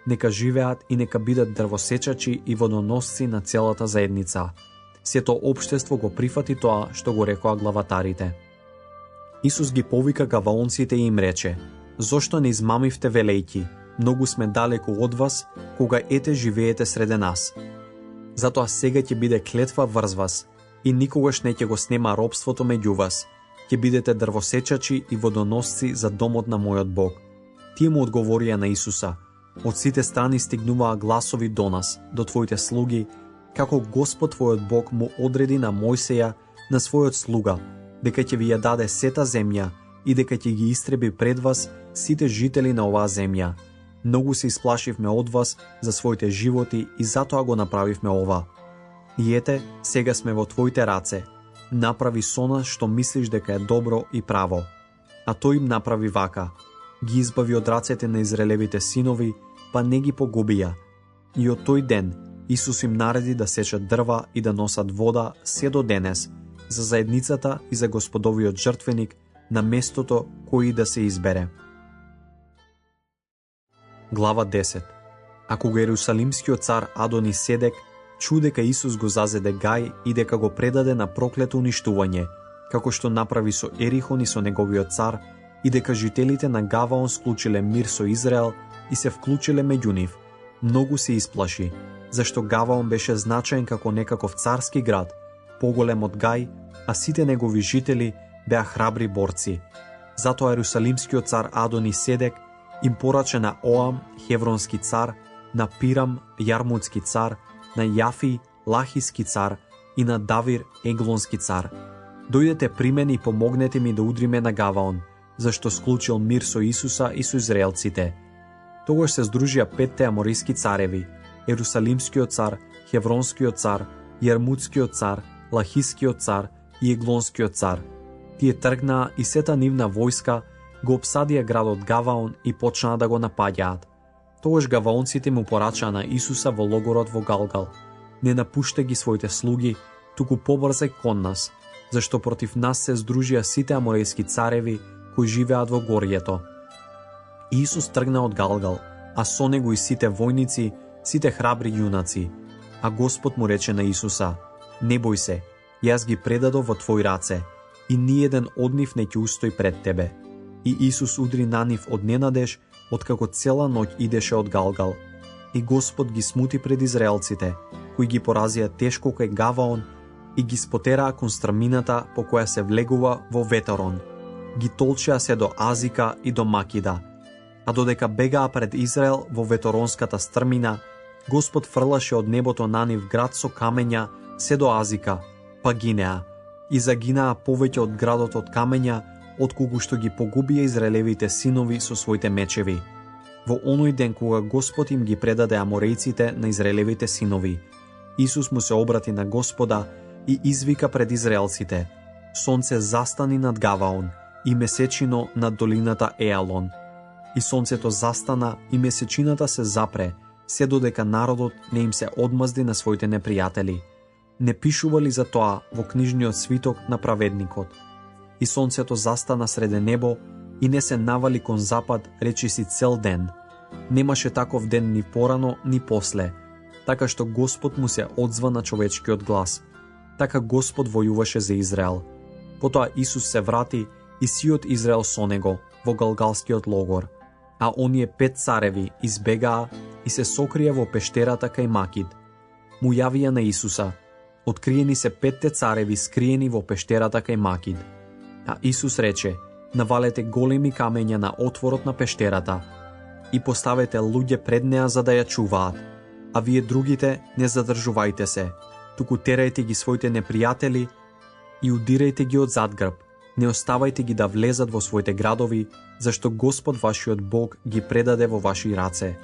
нека живеат и нека бидат дрвосечачи и водоносци на целата заедница. Сето општество го прифати тоа што го рекоа главатарите. Исус ги повика гаваонците и им рече: зошто не измамивте велејки? Многу сме далеку од вас, кога ете живеете среде нас. Затоа сега ќе биде клетва врз вас и никогаш не ќе го снема робството меѓу вас. Ќе бидете дрвосечачи и водоносци за домот на мојот Бог. Тие му одговорија на Исуса: од сите страни стигнуваа гласови до нас, до твоите слуги, како Господ твојот Бог му одреди на Мојсеја, на својот слуга, дека ќе ви ја даде сета земја и дека ќе ги истреби пред вас сите жители на оваа земја. Многу се исплашивме од вас за своите животи и затоа го направивме ова. И ете, сега сме во твоите раце. Направи со нас што мислиш дека е добро и право. А тој им направи вака: ги избави од рацете на израелевите синови, па не ги погубија. И од тој ден Исус им нареди да сечат дрва и да носат вода се до денес, за заедницата и за Господовиот жртвеник, на местото кој да се избере. Глава 10. А кога Ерусалимскиот цар Адони Седек чу дека Исус го зазеде гај и дека го предаде на проклето уништување, како што направи со Ерихон и со неговиот цар, и дека жителите на Гаваон склучиле мир со Израел и се вклучиле меѓу нив, многу се исплаши, зашто Гаваон беше значаен како некаков царски град, поголем од Гај, а сите негови жители беа храбри борци. Затоа Ерусалимскиот цар Адони Седек им порача на Оам, хевронски цар, на Пирам, јармутски цар, на Јафи, лахиски цар и на Давир, еглонски цар: дојдете при мене и помогнете ми да удриме на Гаваон, зашто склучил мир со Исуса и со израелците. Тогаш се здружија петте амориски цареви: Ерусалимскиот цар, Хевронскиот цар, Јармутскиот цар, Лахискиот цар и Еглонскиот цар. Тие тргнаа и сета нивна војска го обсадија градот Гаваон и почнаа да го напаѓаат. Тогаш гаваонците му порачаа на Исуса во логорот во Галгал: не напуште ги своите слуги, туку побрзај кон нас, зашто против нас се здружија сите аморејски цареви кои живеат во горието. Исус тргна од Галгал, а со него и сите војници, сите храбри јунаци. А Господ му рече на Исуса: не бој се, јас ги предадов во твои раце, и ниеден од нив не ќе устои пред тебе. И Исус удри на нив од ненадеж, откако цела ноќ идеше од Галгал. И Господ ги смути пред израелците, кои ги поразија тешко кај Гаваон и ги спотераа кон страмината по која се влегува во Ветарон. Ги толчеа се до Азика и до Макида. А додека бегаа пред Израел во Веторонската стрмина, Господ фрлаше од небото на нив град со камења се до Азика, па гинеа. И загинаа повеќе од градот од камења, отколку што ги погубија израелевите синови со своите мечеви. Во оној ден кога Господ им ги предаде аморејците на израелевите синови, Исус му се обрати на Господа и извика пред израелците: сонце застани над Гаваон и месечино над долината Еалон. И сонцето застана и месечината се запре, се додека народот не им се одмазди на своите непријатели. Не пишува ли за тоа во книжниот свиток на праведникот? И сонцето застана среде небо и не се навали кон запад, речиси цел ден. Немаше таков ден ни порано, ни после, така што Господ му се одзва на човечкиот глас. Така Господ војуваше за Израел. Потоа Исус се врати и сиот Израел со него во Галгалскиот логор, а оние 5 цареви избегаа и се сокрија во пештерата кај Макид. Му јавија на Исуса: откриени се 5 цареви скриени во пештерата кај Макид. А Исус рече: навалете големи камења на отворот на пештерата и поставете луѓе пред неа за да ја чуваат, а вие другите не задржувајте се, туку терајте ги своите непријатели и удирајте ги од задгрб, не оставајте ги да влезат во своите градови, зашто Господ вашиот Бог ги предаде во ваши раце.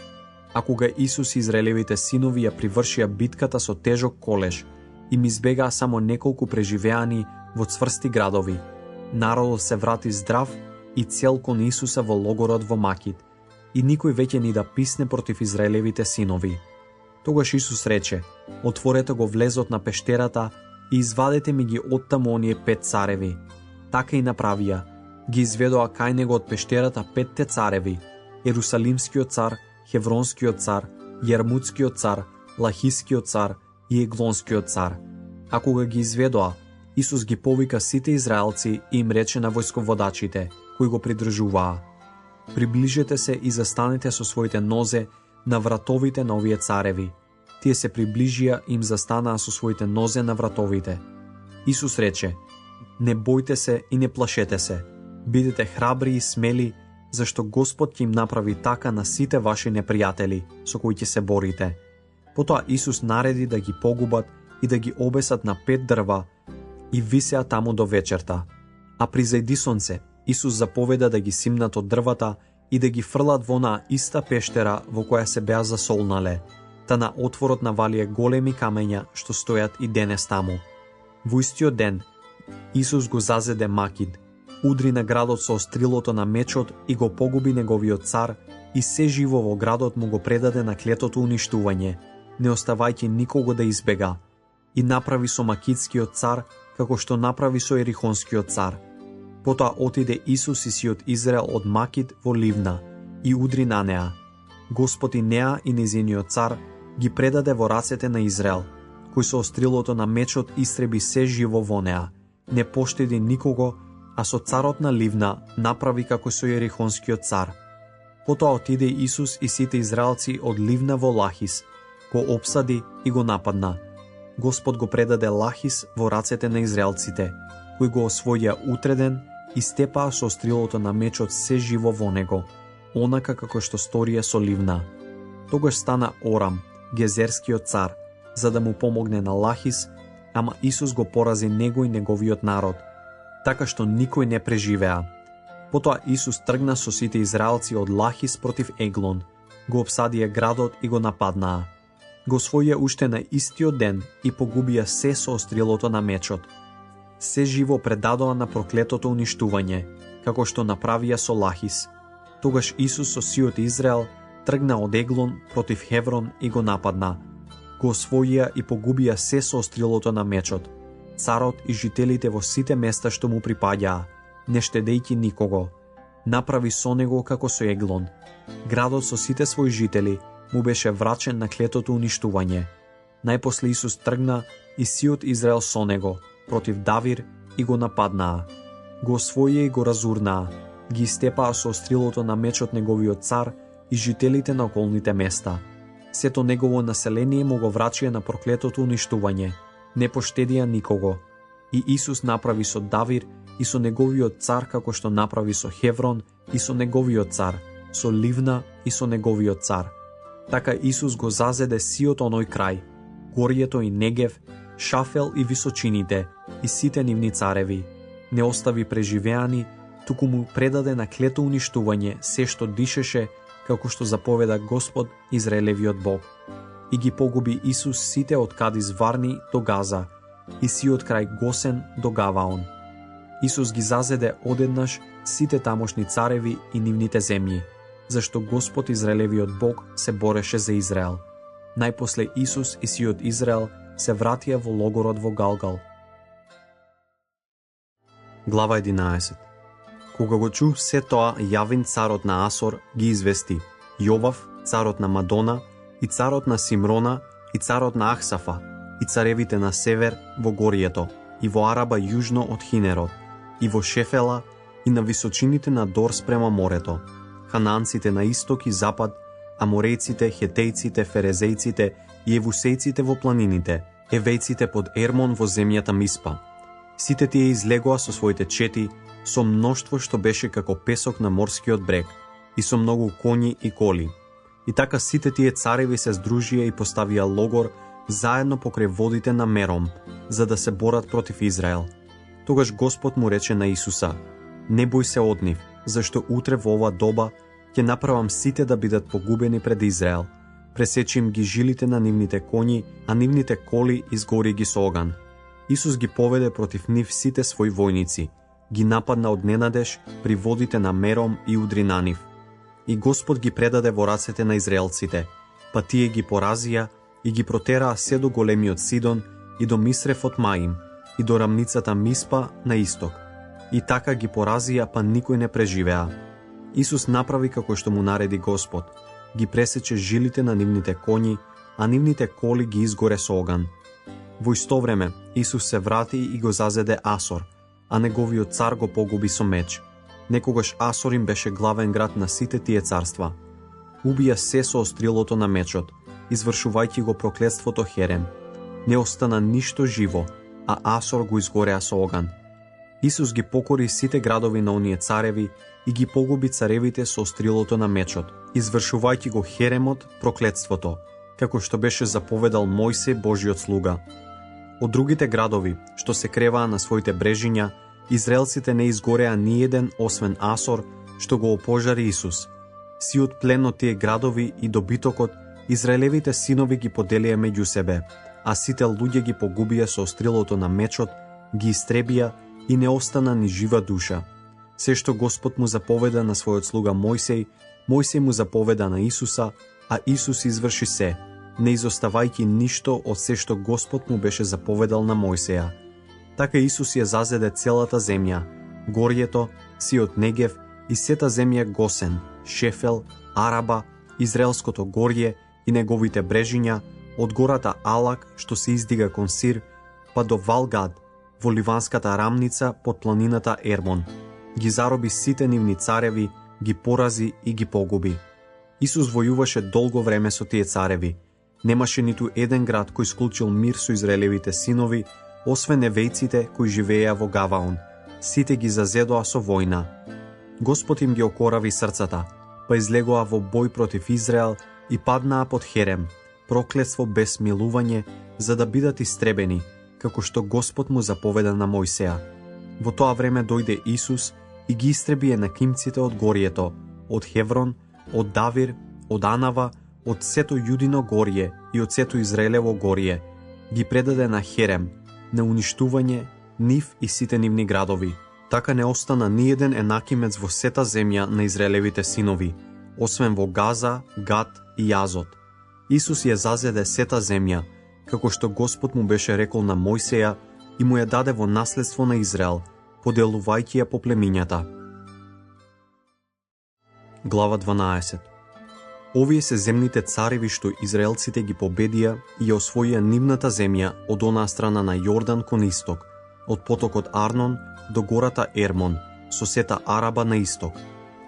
А кога Исус и Израелевите синови ја привршија битката со тежок колеж, им избегаа само неколку преживеани во цврсти градови. Народот се врати здрав и цел кон Исуса во логорот во Макид, и никој веќе ни да писне против Израелевите синови. Тогаш Исус рече: отворете го влезот на пештерата и извадете ми ги оттаму оние 5 цареви. Така и направија. Ги изведоа кај него од пештерата 5 цареви: Ерусалимскиот цар, Хевронскиот цар, Јермутскиот цар, Лахискиот цар и Еглонскиот цар. А кога ги изведоа, Исус ги повика сите израелци и им рече на војсководачите, кои го придржуваа: приближете се и застанете со своите нозе на вратовите на овие цареви. Тие се приближија и им застанаа со своите нозе на вратовите. Исус рече: не бојте се и не плашете се. Бидете храбри и смели, зашто Господ ќе им направи така на сите ваши непријатели со кои ќе се борите. Потоа Исус нареди да ги погубат и да ги обесат на 5 дрва и висеа таму до вечерта. А при зајди сонце, Исус заповеда да ги симнат од дрвата и да ги фрлат во онаа иста пештера во која се беа засолнале, та на отворот навалие големи камења што стојат и денес таму. Во истиот ден Исус го зазеде Макид, удри на градот со острилото на мечот и го погуби неговиот цар, и се живо во градот му го предаде на клетото уништување, не оставајќи никого да избега, и направи со Макидскиот цар како што направи со Ерихонскиот цар. Потоа отиде Исус и сиот Израел од Макид во Ливна и удри на неа. Господ и неа и незиниот цар ги предаде во рацете на Израел, кој со острилото на мечот истреби се живо во неа, не поштеди никого, а со царот на Ливна направи како со Ерихонскиот цар. Потоа отиде Исус и сите израелци од Ливна во Лахис, го опсади и го нападна. Господ го предаде Лахис во рацете на израелците, кои го освоија утреден и степаа со острилото на мечот се живо во него, онака како што сторија со Ливна. Тогаш стана Орам, гезерскиот цар, за да му помогне на Лахис, ама Исус го порази него и неговиот народ, така што никој не преживеа. Потоа Исус тргна со сите израелци од Лахис против Еглон, го обсадија градот и го нападнаа. Го освоија уште на истиот ден и погубија се со острилото на мечот. Се живо предадоа на проклетото уништување, како што направија со Лахис. Тогаш Исус со сиот Израел тргна од Еглон против Хеврон и го нападна. Го освоија и погубија се со острилото на мечот. Царот и жителите во сите места што му припаѓаа, не штедејќи никого. Направи со него како со Еглон. Градот со сите своји жители му беше врачен на клетото уништување. Најпосле Исус тргна и сиот Израел со него против Давир и го нападнаа. Го освоија и го разурнаа, ги истепаа со острилото на мечот неговиот цар и жителите на околните места. Сето негово население му го врачија на проклетото уништување, не поштедија никого. И Исус направи со Давир и со неговиот цар како што направи со Хеврон и со неговиот цар, со Ливна и со неговиот цар. Така Исус го зазеде сиот оној крај, горието и Негев, Шафел и височините, и сите нивни цареви. Не остави преживеани, туку му предаде на клето уништување се што дишеше, како што заповеда Господ, Израелевиот Бог. И ги погуби Исус сите од Кадис Варни до Газа, и сиот крај Госен до Гаваон. Исус ги зазеде одеднаш сите тамошни цареви и нивните земји, зашто Господ, Израелевиот Бог, се бореше за Израел. Најпосле Исус и сиот Израел се вратија во логорот во Галгал. Глава 11. Кога го чу се тоа, Јавин, царот на Асор, ги извести: Јовав, царот на Мадона, и царот на Симрона, и царот на Ахсафа, и царевите на север во горието, и во Араба јужно од Хинерот, и во Шефела, и на височините на Дор спрема морето, хананците на исток и запад, аморејците, хетејците, ферезејците и евусејците во планините, евејците под Ермон во земјата Миспа. Сите тие излегоа со своите чети, со мноштво што беше како песок на морскиот брег, и со многу коњи и коли. И така сите тие цареви се здружија и поставија логор заедно покрај водите на Мером, за да се борат против Израел. Тогаш Господ му рече на Исуса: не бој се од нив, зашто утре во ова доба ќе направам сите да бидат погубени пред Израел. Пресечи им ги жилите на нивните коњи, а нивните коли изгори ги со оган. Исус ги поведе против нив сите своји војници, ги нападна од ненадеж при водите на Мером и удри на нив. И Господ ги предаде во рацете на израелците, па тие ги поразија и ги протераа се до големиот Сидон и до Мисрефот Маим и до рамницата Миспа на исток. И така ги поразија, па никој не преживеа. Исус направи како што му нареди Господ, ги пресече жилите на нивните коњи, а нивните коли ги изгоре со оган. Во исто време Исус се врати и го зазеде Асор, а неговиот цар го погуби со меч. Некогаш Асор им беше главен град на сите тие царства. Убија се со острилото на мечот, извршувајќи го проклетството Херем. Не остана ништо живо, а Асор го изгореа со оган. Исус ги покори сите градови на оние цареви и ги погуби царевите со острилото на мечот, извршувајќи го Херемот проклетството, како што беше заповедал Мојсей Божиот слуга. Од другите градови, што се креваа на своите брежиња, израелците не изгореа ни еден освен Асор, што го опожари Исус. Сиот плен од тие градови и добитокот, израелевите синови ги поделија меѓу себе, а сите луѓе ги погубија со острилото на мечот, ги истребија и не остана ни жива душа. Се што Господ му заповеда на својот слуга Мојсей, Мојсей му заповеда на Исуса, а Исус изврши се, не изоставајќи ништо од се што Господ му беше заповедал на Мојсеја. Така Исус ја зазеде целата земја, Горието, сиот Негев и сета земја Госен, Шефел, Араба, Израелското Горје и неговите брежиња, од гората Алак, што се издига кон Сир, па до Валгад, во ливанската рамница под планината Ермон. Ги зароби сите нивни цареви, ги порази и ги погуби. Исус војуваше долго време со тие цареви. Немаше ниту еден град кој склучил мир со израелевите синови, освен евејците кои живееа во Гаваон. Сите ги зазедоа со војна. Господ им ги окорави срцата, па излегоа во бој против Израел и паднаа под Херем, проклетство без милување, за да бидат истребени, како што Господ му заповеда на Мојсеја. Во тоа време дојде Исус и ги истреби енакимците од Горието, од Хеврон, од Давир, од Анава, од сето Јудино Горје и од сето Израелево Горје. Ги предаде на Херем, на уништување нив и сите нивни градови. Така не остана ни еден енакимец во сета земја на израелевите синови, освен во Газа, Гат и Азот. Исус ја зазеде сета земја, како што Господ му беше рекол на Мојсеја и му ја даде во наследство на Израел, поделувајќи ја по племињата. Глава 12. Овие се земните цареви што израелците ги победија и ја освоија нивната земја од онаа страна на Јордан кон исток, од потокот Арнон до гората Ермон, со сета Араба на исток.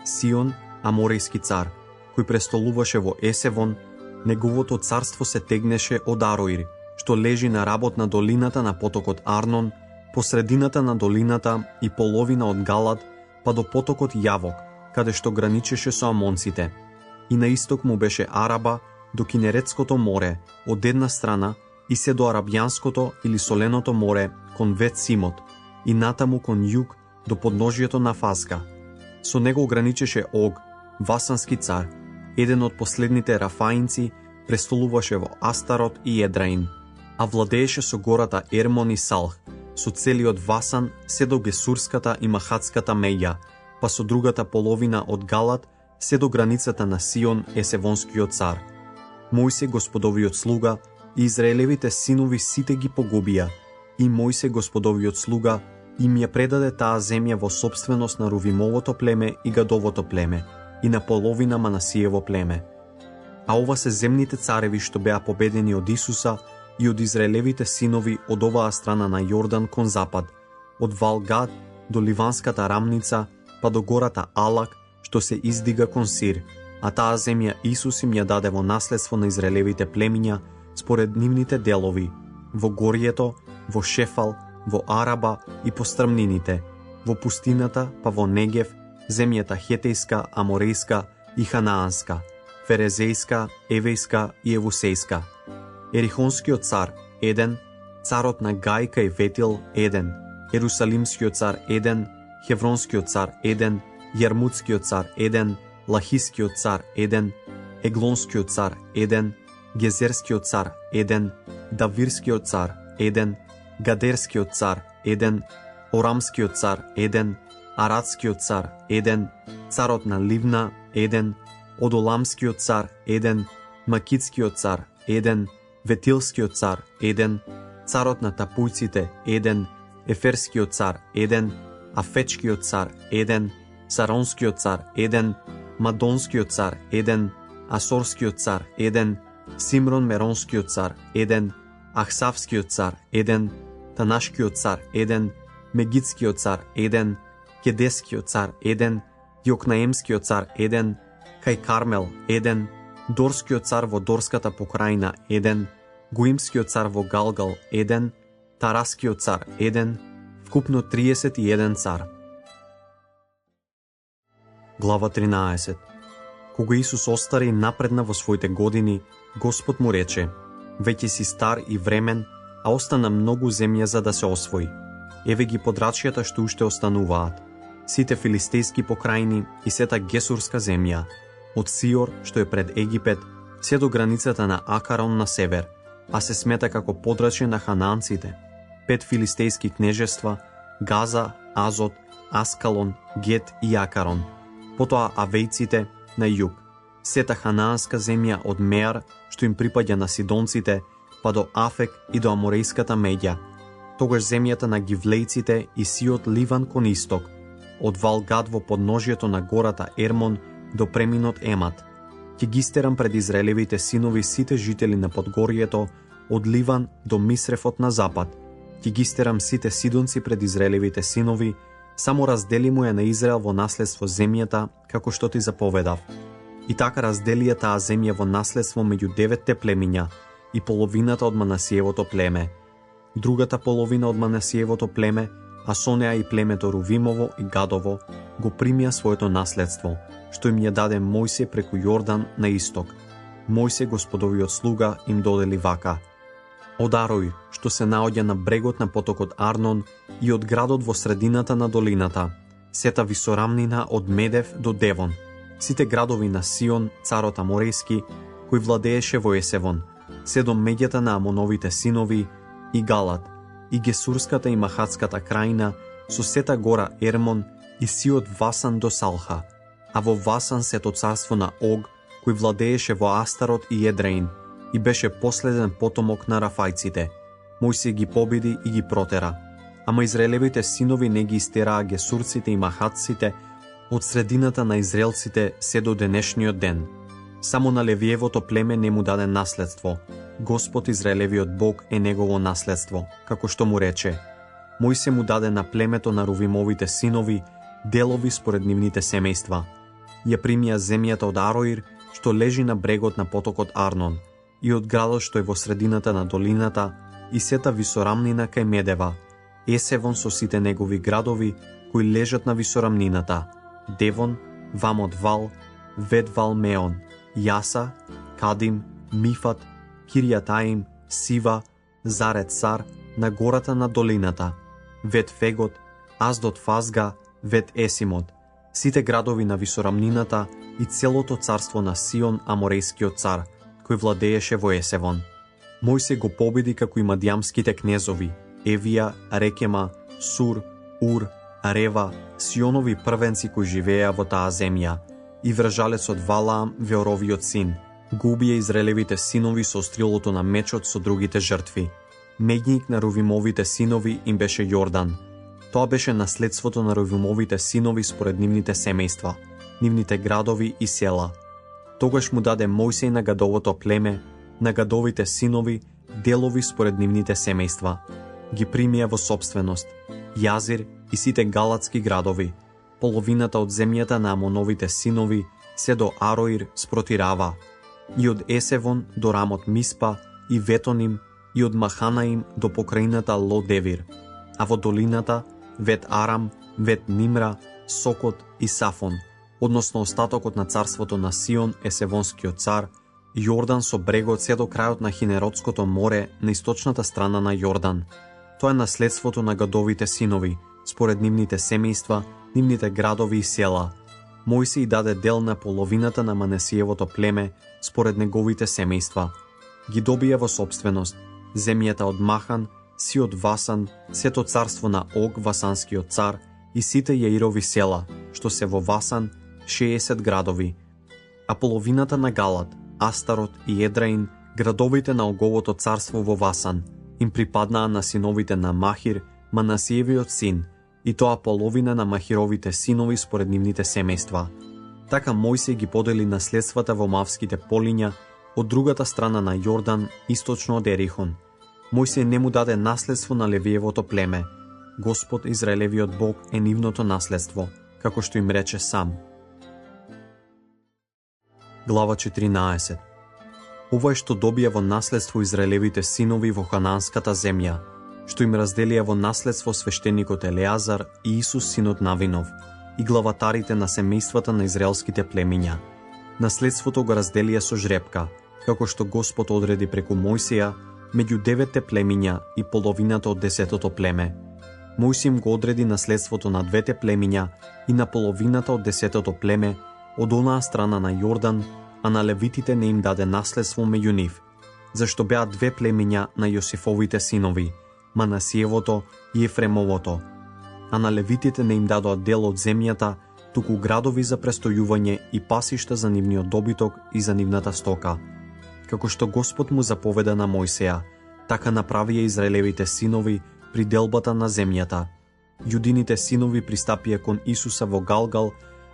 Сион, аморејски цар, кој престолуваше во Есевон, неговото царство се тегнеше од Ароир, што лежи на работ на долината на потокот Арнон, по средината на долината и половина од Галад, па до потокот Јавок, каде што граничеше со амонците. И на исток му беше Араба до Кинеретското море од една страна и се до Арабјанското или Соленото море кон Вет Симот и натаму кон југ до подножието на Фаска. Со него граничеше Ог, Васански цар, еден од последните рафаинци, престолуваше во Астарот и Едраин, а владееше со гората Ермон и Салх, со целиот Васан се до Гесурската и Махатската меѓа, па со другата половина од Галат се до границата на Сион, Есевонскиот цар. Мојсе Господовиот слуга и израелевите синови сите ги погубија, и Мојсе Господовиот слуга им ја предаде таа земја во собственост на Рувимовото племе и Гадовото племе и на половина Манасиево племе. А ова се земните цареви што беа победени од Исуса и од израелевите синови од оваа страна на Јордан кон запад, од Валгад до Ливанската рамница, па до гората Алак, што се издига кон Сир, а таа земја Исус им ја даде во наследство на израелевите племиња според нивните делови, во Горието, во Шефал, во Араба и по стрмнините, во пустината, па во Негев, земјата Хетејска, Аморејска и Ханаанска, Ферезејска, Евејска и Евусејска. Ерихонскиот цар, еден, царот на Гај кај Ветил, еден, Ерусалимскиот цар еден, Хевронскиот цар еден, Јармутскиот цар еден, Лахискиот цар еден, Еглонскиот цар еден, Гезерскиот цар еден, Давирскиот цар еден, Гадерскиот цар еден, Орамскиот цар еден, Арадскиот цар еден, царот на Ливна еден, Одоламскиот цар еден, Макитскиот цар еден, Ветилскиот цар еден, царот на Тапујците еден, Еферскиот цар еден, Афечкиот цар еден, Саронскиот цар еден, Мадонскиот цар еден, Асорскиот цар еден, Симрон Меронскиот цар еден, Ахсавскиот цар еден, Танашкиот цар еден, Мегитскиот цар еден, Кедескиот цар еден, Јокнаемскиот цар еден, Кај-Кармел еден, Дорскиот цар во Дорската покрајна еден, Гуимскиот цар во Галгал еден, Тараскиот цар еден, вкупно 31 цар. Глава 13. Кога Исус остари напредна во своите години, Господ му рече: веќе си стар и времен, а остана многу земја за да се освои. Еве ги подрачјата што уште остануваат, сите филистејски покрајни и сета гесурска земја, од Сиор, што е пред Египет, се до границата на Акарон на север, а се смета како подрачје на ханаанците, 5 филистејски кнежества, Газа, Азот, Аскалон, Гет и Акарон, потоа Авејците на југ, сета ханаанска земја од Меар, што им припаѓа на Сидонците, па до Афек и до Аморејската меѓа, тогаш земјата на Гивлејците и сиот Ливан кон исток, од Вал-Гад во подножјето на гората Ермон до преминот Емат. Ќе ги стерам пред Израелевите синови сите жители на подгорието, од Ливан до Мисрефот на запад. Ќе ги стерам сите сидонци пред Израелевите синови, само раздели му ја на Израел во наследство земјата, како што ти заповедав. И така разделија таа земја во наследство меѓу 9 племиња и половината од Манасиевото племе. Другата половина од Манасиевото племе, а со неа и племето Рувимово и Гадово, го примија своето наследство, што им ја даде Мојсе преку Јордан на исток. Мојсе, Господовиот слуга, им додели вака: од Арој, што се наоѓа на брегот на потокот Арнон, и од градот во средината на долината, сета висорамнина од Медев до Девон, сите градови на Сион, царот Аморејски, кој владееше во Есевон, се до меѓата на Амоновите синови, и Галат, и Гесурската и Махатската крајна, со сета гора Ермон, и сиот Васан до Салха, а во Васан сето царство на Ог, кој владееше во Астарот и Едреин, и беше последен потомок на Рафајците. Мојсе ги победи и ги протера. Ама Израелевите синови не ги истераа Гесурците и Махатците од средината на израелците се до денешниот ден. Само на Левиевото племе не му даде наследство. Господ Израелевиот Бог е негово наследство, како што му рече. Мојсе му даде на племето на Рувимовите синови делови според нивните семејства. Ја примија земјата од Ароир, што лежи на брегот на потокот Арнон, и од градот што е во средината на долината, и сета висорамнина кај Медева, Есевон со сите негови градови, кои лежат на висорамнината, Девон, Вамот Вал, Вет Вал Меон, Јаса, Кадим, Мифат, Киријатаим, Сива, Зарет Сар, на гората на долината, Вет Фегот, Аздот Фазга, Вет Есимот, сите градови на висорамнината и целото царство на Сион, Аморејскиот цар, кој владееше во Есевон. Мојсе го победи како и мадијамските кнезови, Евија, Рекема, Сур, Ур, Арева, Сионови првенци кои живееа во таа земја, и вржалецот Валаам, Веоровиот син, го убија Израелевите синови со стрелото на мечот со другите жртви. Меѓник на Рувимовите синови им беше Јордан. Тоа беше наследството на Рувимовите синови според нивните семејства, нивните градови и села. Тогаш му даде Мојсей на Гадовото племе, на Гадовите синови, делови според нивните семејства. Ги примија во собственост Јазир и сите галатски градови, половината од земјата на Амоновите синови, се до Ароир спроти Рава, и од Есевон до Рамот Миспа и Ветоним, и од Маханаим до покрајната Лодевир, а во долината Вет Арам, Вет Нимра, Сокот и Сафон, односно остатокот на царството на Сион, Есевонскиот цар, Јордан со брегот се до крајот на Хинеротското море на источната страна на Јордан. Тоа е наследството на Гадовите синови, според нивните семејства, нивните градови и села. Мојсей даде дел на половината на Манасиевото племе, според неговите семејства. Ги добија во собственост земјата од Махан, си од Васан, сето царство на Ог, Васанскиот цар, и сите Јаирови села, што се во Васан, 60 градови. А половината на Галат, Астарот и Едраин, градовите на Оговото царство во Васан, им припаднаа на синовите на Махир, Манасиевиот син, и тоа половина на Махировите синови според нивните семејства. Така Мојсей ги подели наследствата во Мавските полиња од другата страна на Јордан, источно од Ерихон. Мојсей не му даде наследство на Левиевото племе. Господ, Израелевиот Бог, е нивното наследство, како што им рече сам. Глава 14. Ова е што добија во наследство Израелевите синови во Хананската земја, што им разделија во наследство свештеникот Елеазар и Исус синот Навинов и главатарите на семејствата на израелските племиња. Наследството го разделија со жребка, како што Господ одреди преку Мојсија, меѓу 9 племиња и половината од 10-то племе. Мојсија им го одреди наследството на 2 племиња и на половината од 10-то племе од онаа страна на Јордан, а на левитите не им даде наследство меѓу нив, зашто беа 2 племиња на Јосифовите синови, Манасиевото и Ефремовото, а на левитите не им дадоа дел од земјата, туку градови за престојување и пасишта за нивниот добиток и за нивната стока. Како што Господ му заповеда на Мојсеја, така направија Израелевите синови при делбата на земјата. Јудините синови пристапија кон Исуса во Галгал,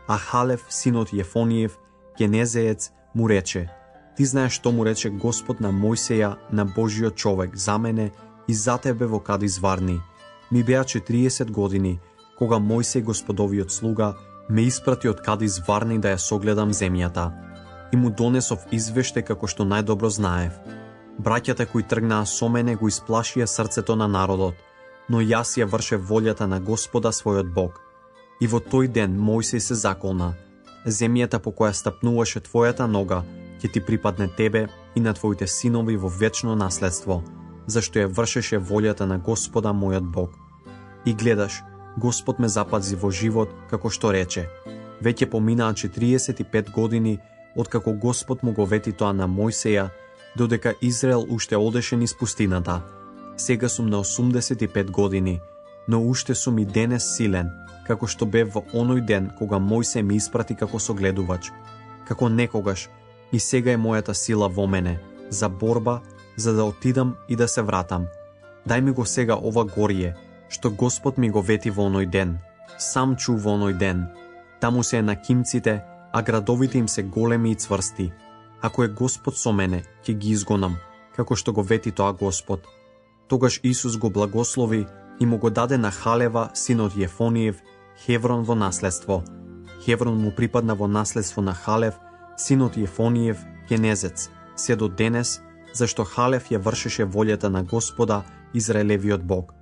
а Халев, синот Јефониев, кенезеец, му рече: Ти знаеш што му рече Господ на Мојсеја, на Божиот човек, за мене и за тебе во Кадис Варни. Ми беа 40 години, кога Мојсеј, Господовиот слуга, ме испрати од Кадис Варни да ја согледам земјата. И му донесов извештај како што најдобро знаев. Браќата кои тргнаа со мене го исплашија срцето на народот, но јас ја вршев волјата на Господа својот Бог. И во тој ден Мојсеј се заколна: Земјата по која стапнуваше твојата нога ќе ти припадне тебе и на твоите синови во вечно наследство, зашто ја вршеше волјата на Господа мојот Бог. И гледаш, Господ ме запази во живот, како што рече. Веќе поминаа 45 години откако Господ му го вети тоа на Мојсеја, додека Израел уште одеше низ пустината. Сега сум на 85 години, но уште сум и денес силен, како што бев во оној ден кога Мојсеј ми испрати како согледувач. Како некогаш, и сега е мојата сила во мене, за борба, за да отидам и да се вратам. Дај ми го сега ова горие, што Господ ми го вети во оној ден. Сам чу во оној ден. Таму се е на кимците, а градовите им се големи и цврсти. Ако е Господ со мене, ќе ги изгонам, како што го вети тоа Господ. Тогаш Исус го благослови и му го даде на Халева, синот Јефониев, Хеврон во наследство. Хеврон му припадна во наследство на Халев, синот Јефониев, кенезец, се до денес, зашто Халев ја вршеше волјата на Господа, Израелевиот Бог.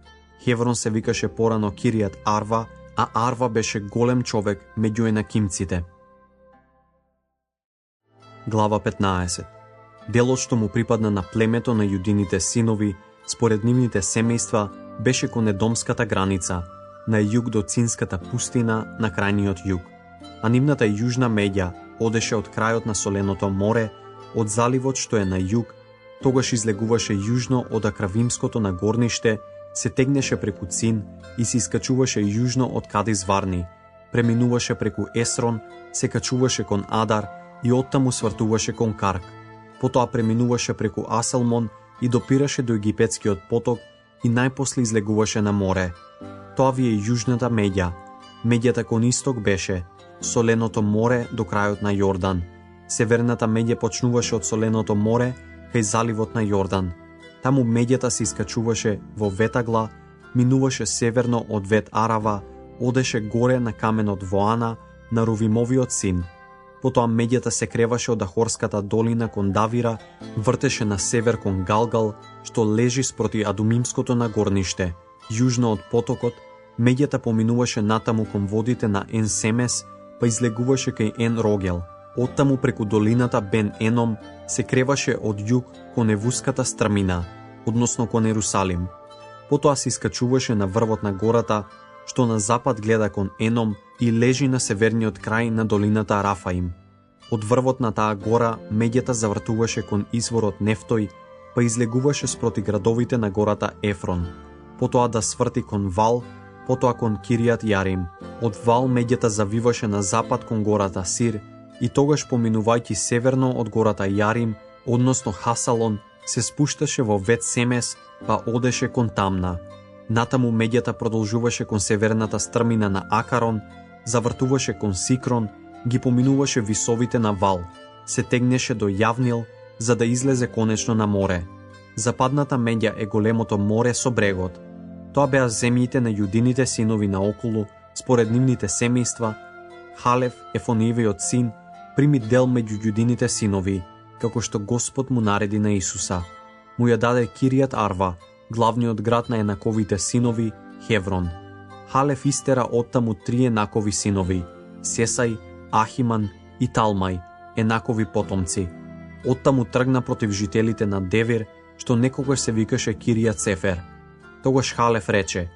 Хеврон се викаше порано Киријат Арва, а Арва беше голем човек меѓу енакимците. Глава 15. Делот што му припадна на племето на јудините синови, според нивните семејства, беше кон едомската граница, на југ до Цинската пустина на крајниот југ. А нивната јужна меѓа одеше од крајот на Соленото море, од заливот што е на југ, тогаш излегуваше јужно од Акравимското нагорниште, се тегнеше преку Цин и се искачуваше јужно од Кадис Варни, преминуваше преку Есрон, се качуваше кон Адар и оттаму свртуваше кон Карк. Потоа преминуваше преку Аселмон и допираше до Египетскиот поток и најпосле излегуваше на море. Тоа ви е јужната меѓа. Меѓата кон исток беше Соленото море до крајот на Јордан. Северната меѓа почнуваше од Соленото море кај заливот на Јордан. Таму меѓата се искачуваше во Ветагла, минуваше северно од Вет Арава, одеше горе на каменот во Ана, на Рувимовиот син. Потоа меѓата се креваше од Ахорската долина кон Давира, вртеше на север кон Галгал, што лежи спроти Адумимското нагорниште. Јужно од потокот, меѓата поминуваше натаму кон водите на Ен Семес, па излегуваше кај Ен Рогел. Оттаму преку долината Бен Еном се креваше од југ кон Евуската стрмина, односно кон Ерусалим. Потоа се искачуваше на врвот на гората, што на запад гледа кон Еном и лежи на северниот крај на долината Рафаим. Од врвот на таа гора меѓата завртуваше кон изворот Нефтој, па излегуваше спроти градовите на гората Ефрон. Потоа да сврти кон Вал, потоа кон Киријат Јарим. Од Вал меѓата завиваше на запад кон гората Сир и тогаш поминувајќи северно од гората Јарим, односно Хасалон, се спушташе во Вет Семес, па одеше кон Тамна. Натаму меѓата продолжуваше кон северната стрмина на Акарон, завртуваше кон Сикрон, ги поминуваше висовите на Вал, се тегнеше до Јавнил, за да излезе конечно на море. Западната меѓа е големото море со брегот. Тоа беа земјите на јудините синови наоколу, според нивните семејства. Халев, Ефонивиот син, прими дел меѓу јудините синови, како што Господ му нареди на Исуса. Му ја даде Киријат Арва, главниот град на Енаковите синови, Хеврон. Халев истера оттаму 3 Енакови синови, Сесај, Ахиман и Талмај, Енакови потомци. Оттаму тргна против жителите на Девир, што некогаш се викаше Киријат Сефер. Тогаш Халев рече: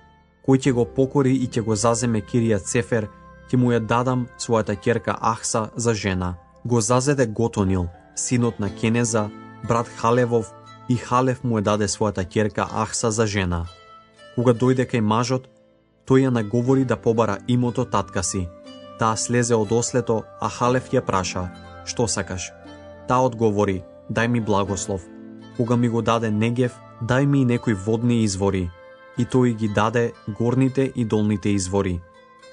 кој ќе го покори и ќе го заземе Киријат Сефер, ќе му ја дадам својата ќерка Ахса за жена. Го зазеде Готонил, синот на Кенеза, брат Халевов, и Халев му ја даде својата ќерка Ахса за жена. Кога дојде кај мажот, тој ја наговори да побара имото татка си. Таа слезе од ослето, а Халев ја праша: што сакаш? Таа одговори: дај ми благослов. Кога ми го даде Негев, дај ми и некои водни извори. И тој ги даде горните и долните извори.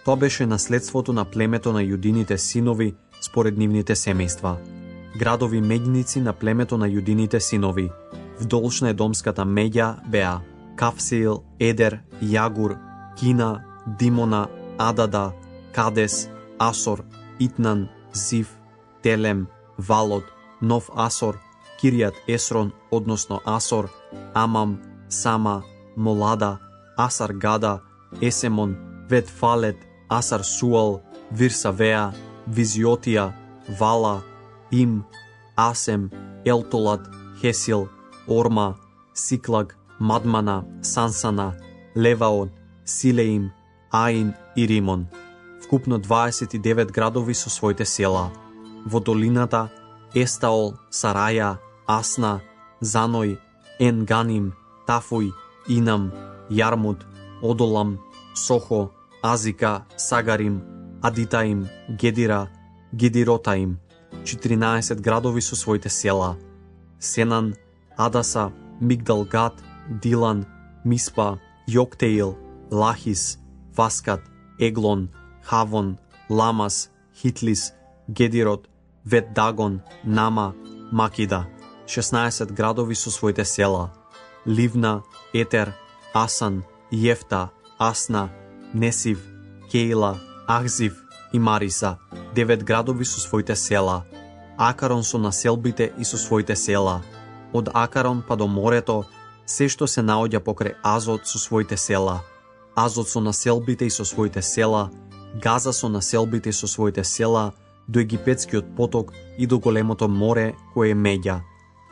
Тоа беше наследството на племето на јудините синови според нивните семејства. Градови меѓници на племето на јудините синови. Вдолжна едомската меѓа беа Кавсеил, Едер, Јагур, Кина, Димона, Адада, Кадес, Асор, Итнан, Зив, Телем, Валод, Нов Асор, Киријат Есрон, односно Асор, Амам, Сама, Молада, Асар Гада, Есемон, Вет Фалет, Асар Суал, Вирсавеа, Визиотија, Вала, Им, Асем, Елтолат, Хесил, Орма, Сиклаг, Мадмана, Сансана, Леваон, Силеим, Аин и Римон. Вкупно 29 градови со своите села. Во долината Естаол, Сараја, Асна, Заној, Енганим, Тафуј, Инам, Јармут, Одолам, Сохо, Азика, Сагарим, Адитаим, Гедира, Гедиротаим. 14 градови со своите села. Сенан, Адаса, Мигдалгат, Дилан, Миспа, Јоктеил, Лахис, Васкат, Еглон, Хавон, Ламас, Хитлис, Гедирот, Вет Дагон, Нама, Макида. 16 градови со своите села. Ливна, Етер, Асан, Јефта, Асна, Несив, Кейла, Ахзив и Мариса. 9 градови со своите села. Акарон со населбите и со своите села. Од Акарон па до морето, се што се наоѓа покрај Азот со своите села. Азот со населбите и со своите села. Газа со населбите и со своите села, до Египетскиот поток и до големото море кое е меѓа.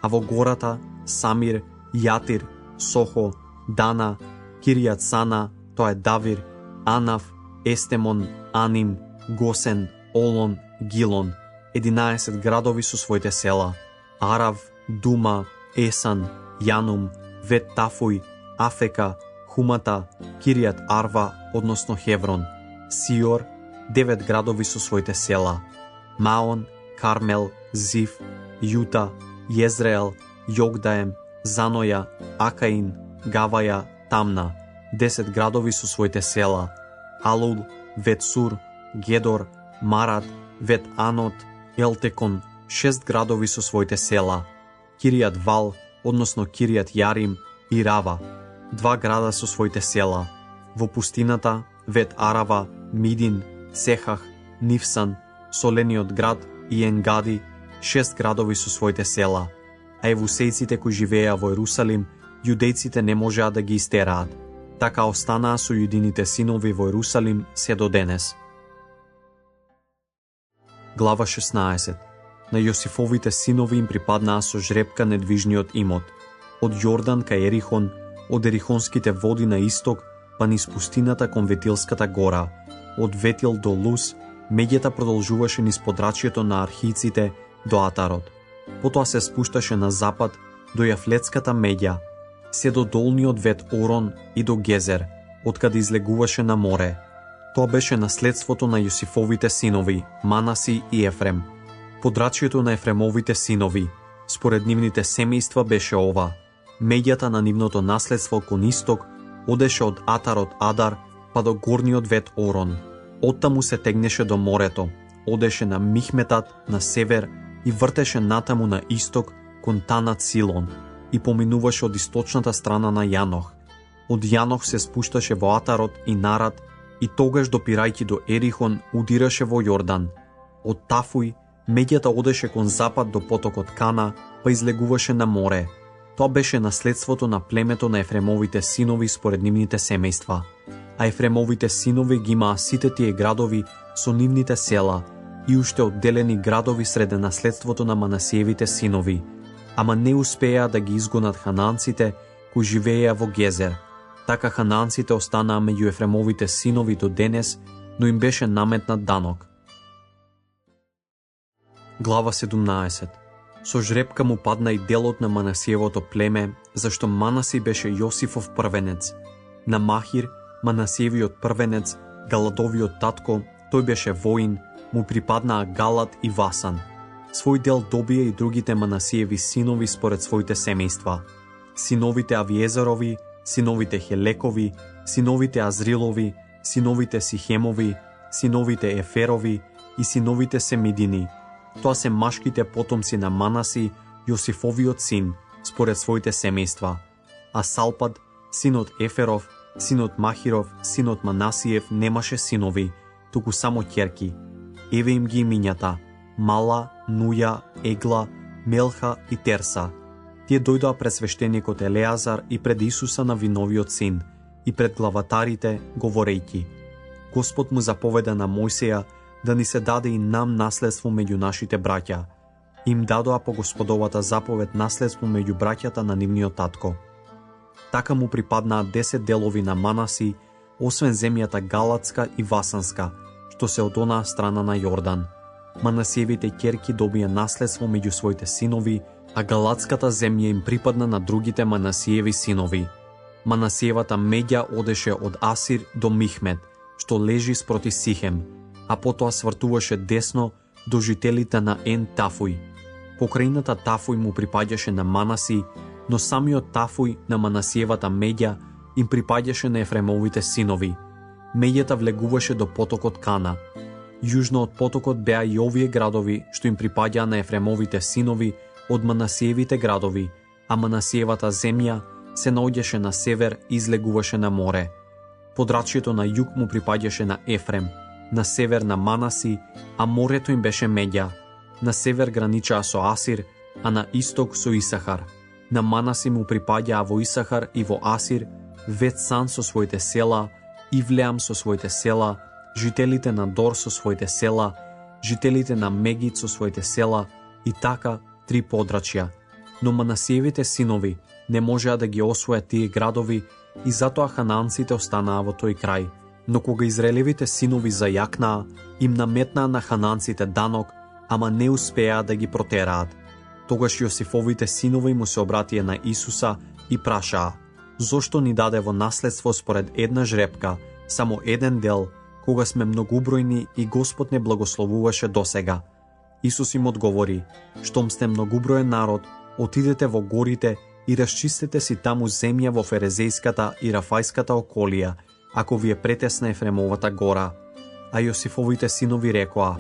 А во гората Самир, Јатир, Сохо, Дана, Киријат Сана, тоа е Давир, Анав, Естемон, Аним, Госен, Олон, Гилон. 11 градови со своите села. Арав, Дума, Есан, Јанум, Вет Тафуј, Афека, Хумата, Киријат Арва, односно Хеврон. Сиор, 9 градови со своите села. Маон, Кармел, Зив, Јута, Језреел, Јогдаем, Заноја, Акаин, Гаваја, Тамна. 10 градови со своите села. Алул, Вет Сур, Гедор, Марат, Вет Анот, Елтекон. 6 градови со своите села. Киријат Вал, односно Киријат Јарим и Рава. 2 града со своите села. Во пустината Вет Арава, Мидин, Сехах, Нивсан, Солениот град и Енгади. 6 градови со своите села. А евусејците кои живееа во Ерусалим, јудејците не можеа да ги истераат. Така останаа со јудините синови во Ерусалим се до денес. Глава 16. На Јосифовите синови им припаднаа со жребка недвижниот имот. Од Јордан кај Ерихон, од Ерихонските води на исток, па низ пустината кон Ветилската гора, од Ветил до Лус, меѓата продолжуваше низ подрачјето на архиците до Атарот. Потоа се спушташе на запад до Јафлетската меѓа, се до долниот вет Орон и до Гезер, откаде излегуваше на море. Тоа беше наследството на Јосифовите синови, Манаси и Ефрем. Подрачјето на Ефремовите синови, според нивните семејства, беше ова. Меѓата на нивното наследство кон исток одеше од Атарот Адар па до горниот вет Орон. Оттаму се тегнеше до морето, одеше на Михметат на север и вртеше натаму на исток кон Танат Силон и поминуваше од источната страна на Јанох. Од Јанох се спушташе во Атарот и Нарат и тогаш допирајќи до Ерихон удираше во Јордан. Од Тафуј меѓата одеше кон запад до потокот Кана, па излегуваше на море. Тоа беше наследството на племето на Ефремовите синови според нивните семејства. А Ефремовите синови ги имаа сите тие градови со нивните села и уште одделени градови среде наследството на Манасиевите синови, ама не успеа да ги изгонат хананците кои живееа во Гезер. Така хананците останаа меѓу Ефремовите синови до денес, но им беше наметнат данок. Глава 17. Со жребка му падна и делот на Манасиевото племе, зашто Манаси беше Јосифов првенец. На Махир, Манасиевиот првенец, Галадовиот татко, тој беше воин, му припаднаа Галат и Васан. Свој дел добија и другите Манасиеви синови според своите семејства. Синовите Авиезарови, синовите Хелекови, синовите Азрилови, синовите Сихемови, синовите Еферови и синовите Семидини. Тоа се машките потомци на Манаси, Јосифовиот син, според своите семејства. А Салпад, синот Еферов, синот Махиров, синот Манасиев, немаше синови, туку само ќерки. Еве им ги имињата: Мала, Нуја, Егла, Мелха и Терса. Тие дојдоа пред свештеникот Елеазар и пред Исуса Навиновиот син и пред главатарите, говорејќи: Господ му заповеда на Мојсеја да ни се даде и нам наследство меѓу нашите браќа. Им дадоа по Господовата заповед наследство меѓу браќата на нивниот татко. Така му припаднаа 10 делови на Манаси, освен земјата Галатска и Васанска, што се од онаа страна на Јордан. Манасиевите ќерки добија наследство меѓу своите синови, а Галатската земја им припадна на другите Манасиеви синови. Манасиевата меѓа одеше од Асир до Михмет, што лежи спроти Сихем, а потоа свртуваше десно до жителите на Ен Тафуј. Покрајната Тафуј му припаѓаше на Манаси, но самиот Тафуј на Манасиевата меѓа им припаѓаше на Ефремовите синови. Меѓата влегуваше до потокот Кана. Јужно од потокот беа и овие градови што им припаѓаа на Ефремовите синови од Манасиевите градови, а Манасиевата земја се наоѓаше на север и излегуваше на море. Подрачјето на југ му припаѓаше на Ефрем, на север на Манаси, а морето им беше меѓа. На север граничаа со Асир, а на исток со Исахар. На Манаси му припаѓаа во Исахар и во Асир Ветсан со своите села, Ивлеам со своите села, жителите на Дор со своите села, жителите на Мегит со своите села и така 3 подрачја. Но Манасиевите синови не можеа да ги освојат тие градови и затоа хананците останаа во тој крај. Но кога израелевите синови зајакнаа, им наметнаа на хананците данок, ама не успеа да ги протераат. Тогаш Јосифовите синови му се обратија на Исуса и прашаа: Зошто ни даде во наследство според една жребка, само еден дел, кога сме многубројни и Господ не благословуваше досега? Исус им одговори: Штом сте многуброен народ, отидете во горите и расчистете си таму земја во Ферезејската и Рафајската околија, ако ви е претесна Ефремовата гора. А Јосифовите синови рекоа: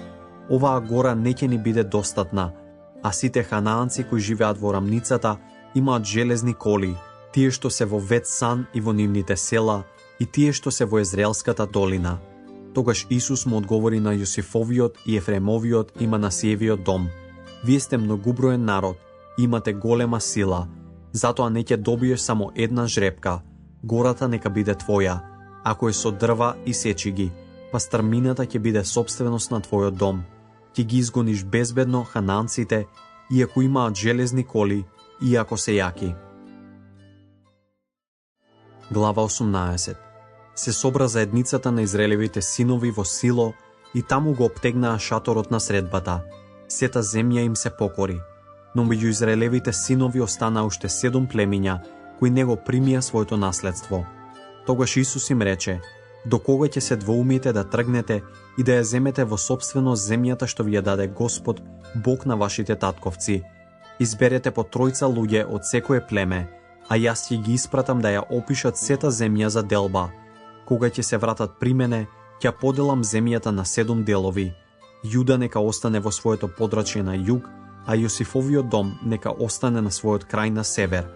Оваа гора не ќе ни биде достатна, а сите ханаанци кои живеат во рамницата имаат железни коли, тие што се во Ветсан и во нивните села, и тие што се во Езраелската долина. Тогаш Исус му одговори на Јосифовиот и Ефремовиот и Манасиевиот дом: Вие сте многуброен народ, имате голема сила, затоа не ќе добиеш само една жребка. Гората нека биде твоја, ако е со дрва и сечи ги, па стрмината ќе биде собственост на твојот дом. Ќе ги изгониш безбедно хананците, иако имаат железни коли, иако се јаки. Глава 18. Се собра заедницата на Израелевите синови во Сило и таму го обтегнаа шаторот на средбата. Сета земја им се покори. Но меѓу Израелевите синови останаа уште 7 племиња кои не го примија своето наследство. Тогаш Исус им рече: до кога ќе се двоумите да тргнете и да ја земете во собствено земјата што ви ја даде Господ, Бог на вашите татковци? Изберете по 3 луѓе од секое племе, а јас ќе ги испратам да ја опишат сета земја за делба. Кога ќе се вратат при мене, ќе поделам земјата на 7 делови. Јуда нека остане во своето подрачје на југ, а Јосифовиот дом нека остане на својот крај на север.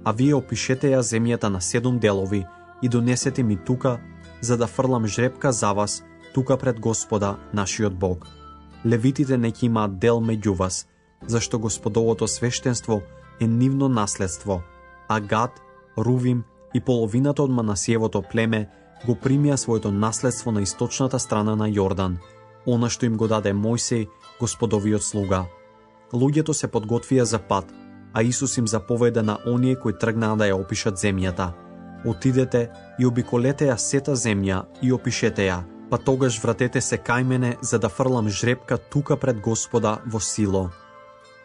А вие опишете ја земјата на 7 делови и донесете ми тука, за да фрлам жребка за вас, тука пред Господа, нашиот Бог. Левитите не ќе имаат дел меѓу вас, зашто Господовото свештенство е нивно наследство, а Гад, Рувим и половината од Манасиевото племе го примија своето наследство на источната страна на Јордан, она што им го даде Мојсей, Господовиот слуга. Луѓето се подготвија за пат, а Исус им заповеда на оние кои тргнаа да ја опишат земјата: отидете и обиколете ја сета земја и опишете ја, па тогаш вратете се кај мене за да фрлам жребка тука пред Господа во Сило.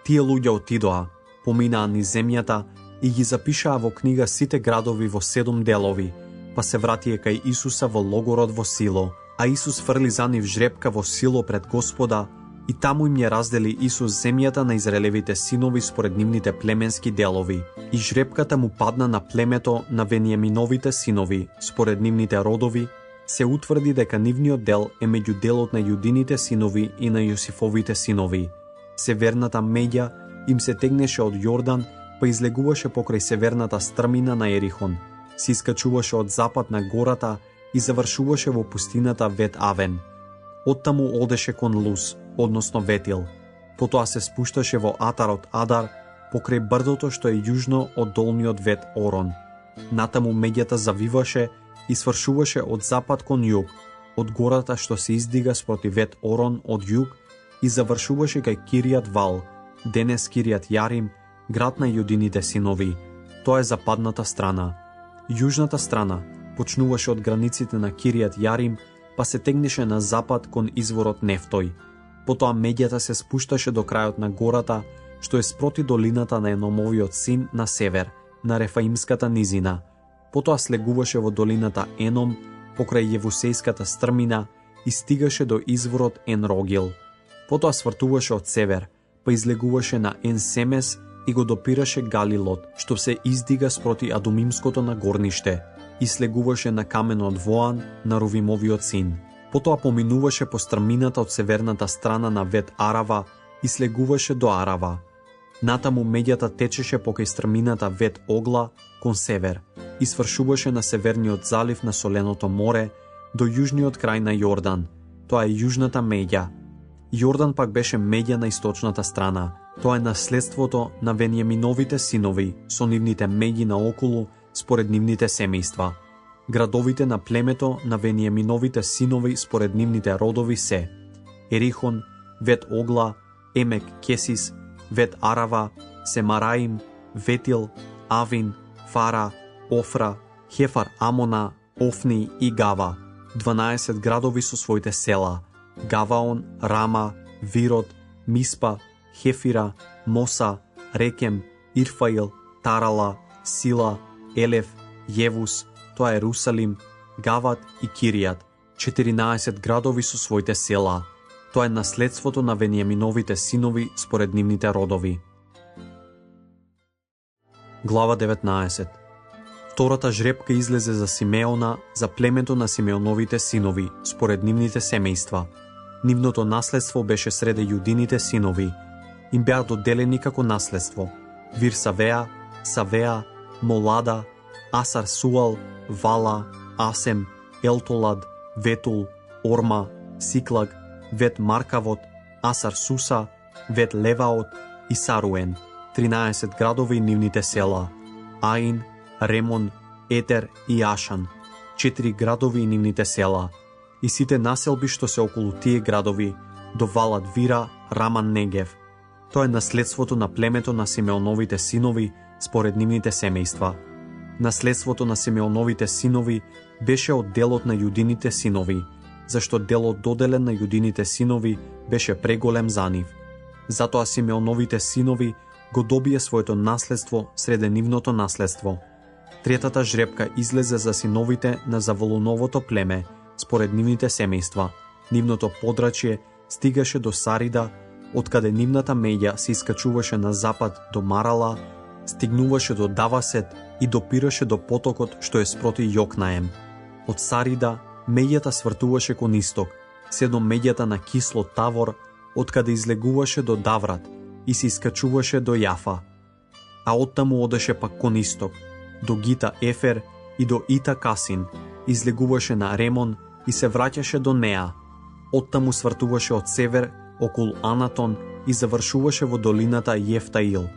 Тие луѓе отидоа, поминаа низ земјата и ги запишаа во книга сите градови во 7 делови, па се вратија кај Исуса во логорот во Сило, а Исус фрли за нив жребка во Сило пред Господа и таму им ја раздели Исус земјата на Израелевите синови според нивните племенски делови, и жребката му падна на племето на Венијаминовите синови според нивните родови. Се утврди дека нивниот дел е меѓу делот на Јудините синови и на Јосифовите синови. Северната меѓа им се тегнеше од Јордан, па излегуваше покрај северната стрмина на Ерихон, се искачуваше од запад на гората и завршуваше во пустината Вет Авен. Оттаму одеше кон Лус, односно Ветил. Потоа се спушташе во Атарот Адар, покрај брдото што е јужно од долниот Вет Орон. Натаму меѓата завиваше и свршуваше од запад кон југ, од гората што се издига спроти Вет Орон од југ и завршуваше кај Киријат Вал, денес Киријат Јарим, град на Јудините синови. Тоа е западната страна. Јужната страна почнуваше од границите на Киријат Јарим, па се тегнеше на запад кон изворот Нефтој. Потоа меѓата се спушташе до крајот на гората, што е спроти долината на Еномовиот син на север, на Рефаимската низина. Потоа слегуваше во долината Еном, покрај Јевусејската стрмина и стигаше до изворот Енрогил. Потоа свртуваше од север, па излегуваше на Енсемес и го допираше Галилот, што се издига спроти Адумимското нагорниште, и слегуваше на каменот Воан на Рувимовиот син. Потоа поминуваше по стрмината од северната страна на Вет Арава и слегуваше до Арава. Натаму меѓата течеше покај стрмината Вет Огла кон север и свршуваше на северниот залив на Соленото море до јужниот крај на Јордан. Тоа е јужната меѓа. Јордан пак беше меѓа на источната страна. Тоа е наследството на Венијаминовите синови со нивните меѓи наоколу според нивните семејства. Градовите на племето на Венијаминовите синови според нивните родови се Ерихон, Вет Огла, Емек Кесис, Вет Арава, Семараим, Ветил, Авин, Фара, Офра, Хефар Амона, Офни и Гава. 12 градови со своите села: Гаваон, Рама, Вирот, Миспа, Хефира, Моса, Рекем, Ирфаил, Тарала, Сила, Елев, Јевус, тоа е Ерусалим, Гават и Киријат. 14 градови со своите села. Тоа е наследството на Венијаминовите синови според нивните родови. Глава 19. Втората жребка излезе за Симеона, за племето на Симеоновите синови според нивните семејства. Нивното наследство беше среде Јудините синови. Им беа доделени како наследство Вирсавеа, Савеа, Молада, Асар Суал, Вала, Асем, Елтолад, Ветул, Орма, Сиклаг, Вет Маркавот, Асар Суса, Вет Леваот и Саруен. 13 градови и нивните села: Аин, Ремон, Етер и Ашан. 4 градови и нивните села. И сите населби што се околу тие градови, до Валат Вира, Раман Негев. Тоа е наследството на племето на Симеоновите синови според нивните семејства. Наследството на Симеоновите синови беше од делот на Јудините синови, зашто делот доделен на Јудините синови беше преголем за нив. Затоа Симеоновите синови го добие своето наследство среде нивното наследство. Третата жребка излезе за синовите на Заволоновото племе, според нивните семејства. Нивното подрачје стигаше до Сарида, откаде нивната меѓа се искачуваше на запад до Марала, стигнуваше до Давасет и допираше до потокот што е спроти Јокнаем. Од Сарида меѓата свртуваше кон исток, се до меѓата на Кисло Тавор, откаде излегуваше до Даврат и се искачуваше до Јафа. А оттаму одеше пак кон исток, до Гита Ефер и до Ита Касин, излегуваше на Ремон и се враќаше до Неа. Оттаму свртуваше од север околу Анатон и завршуваше во долината Јефтаил.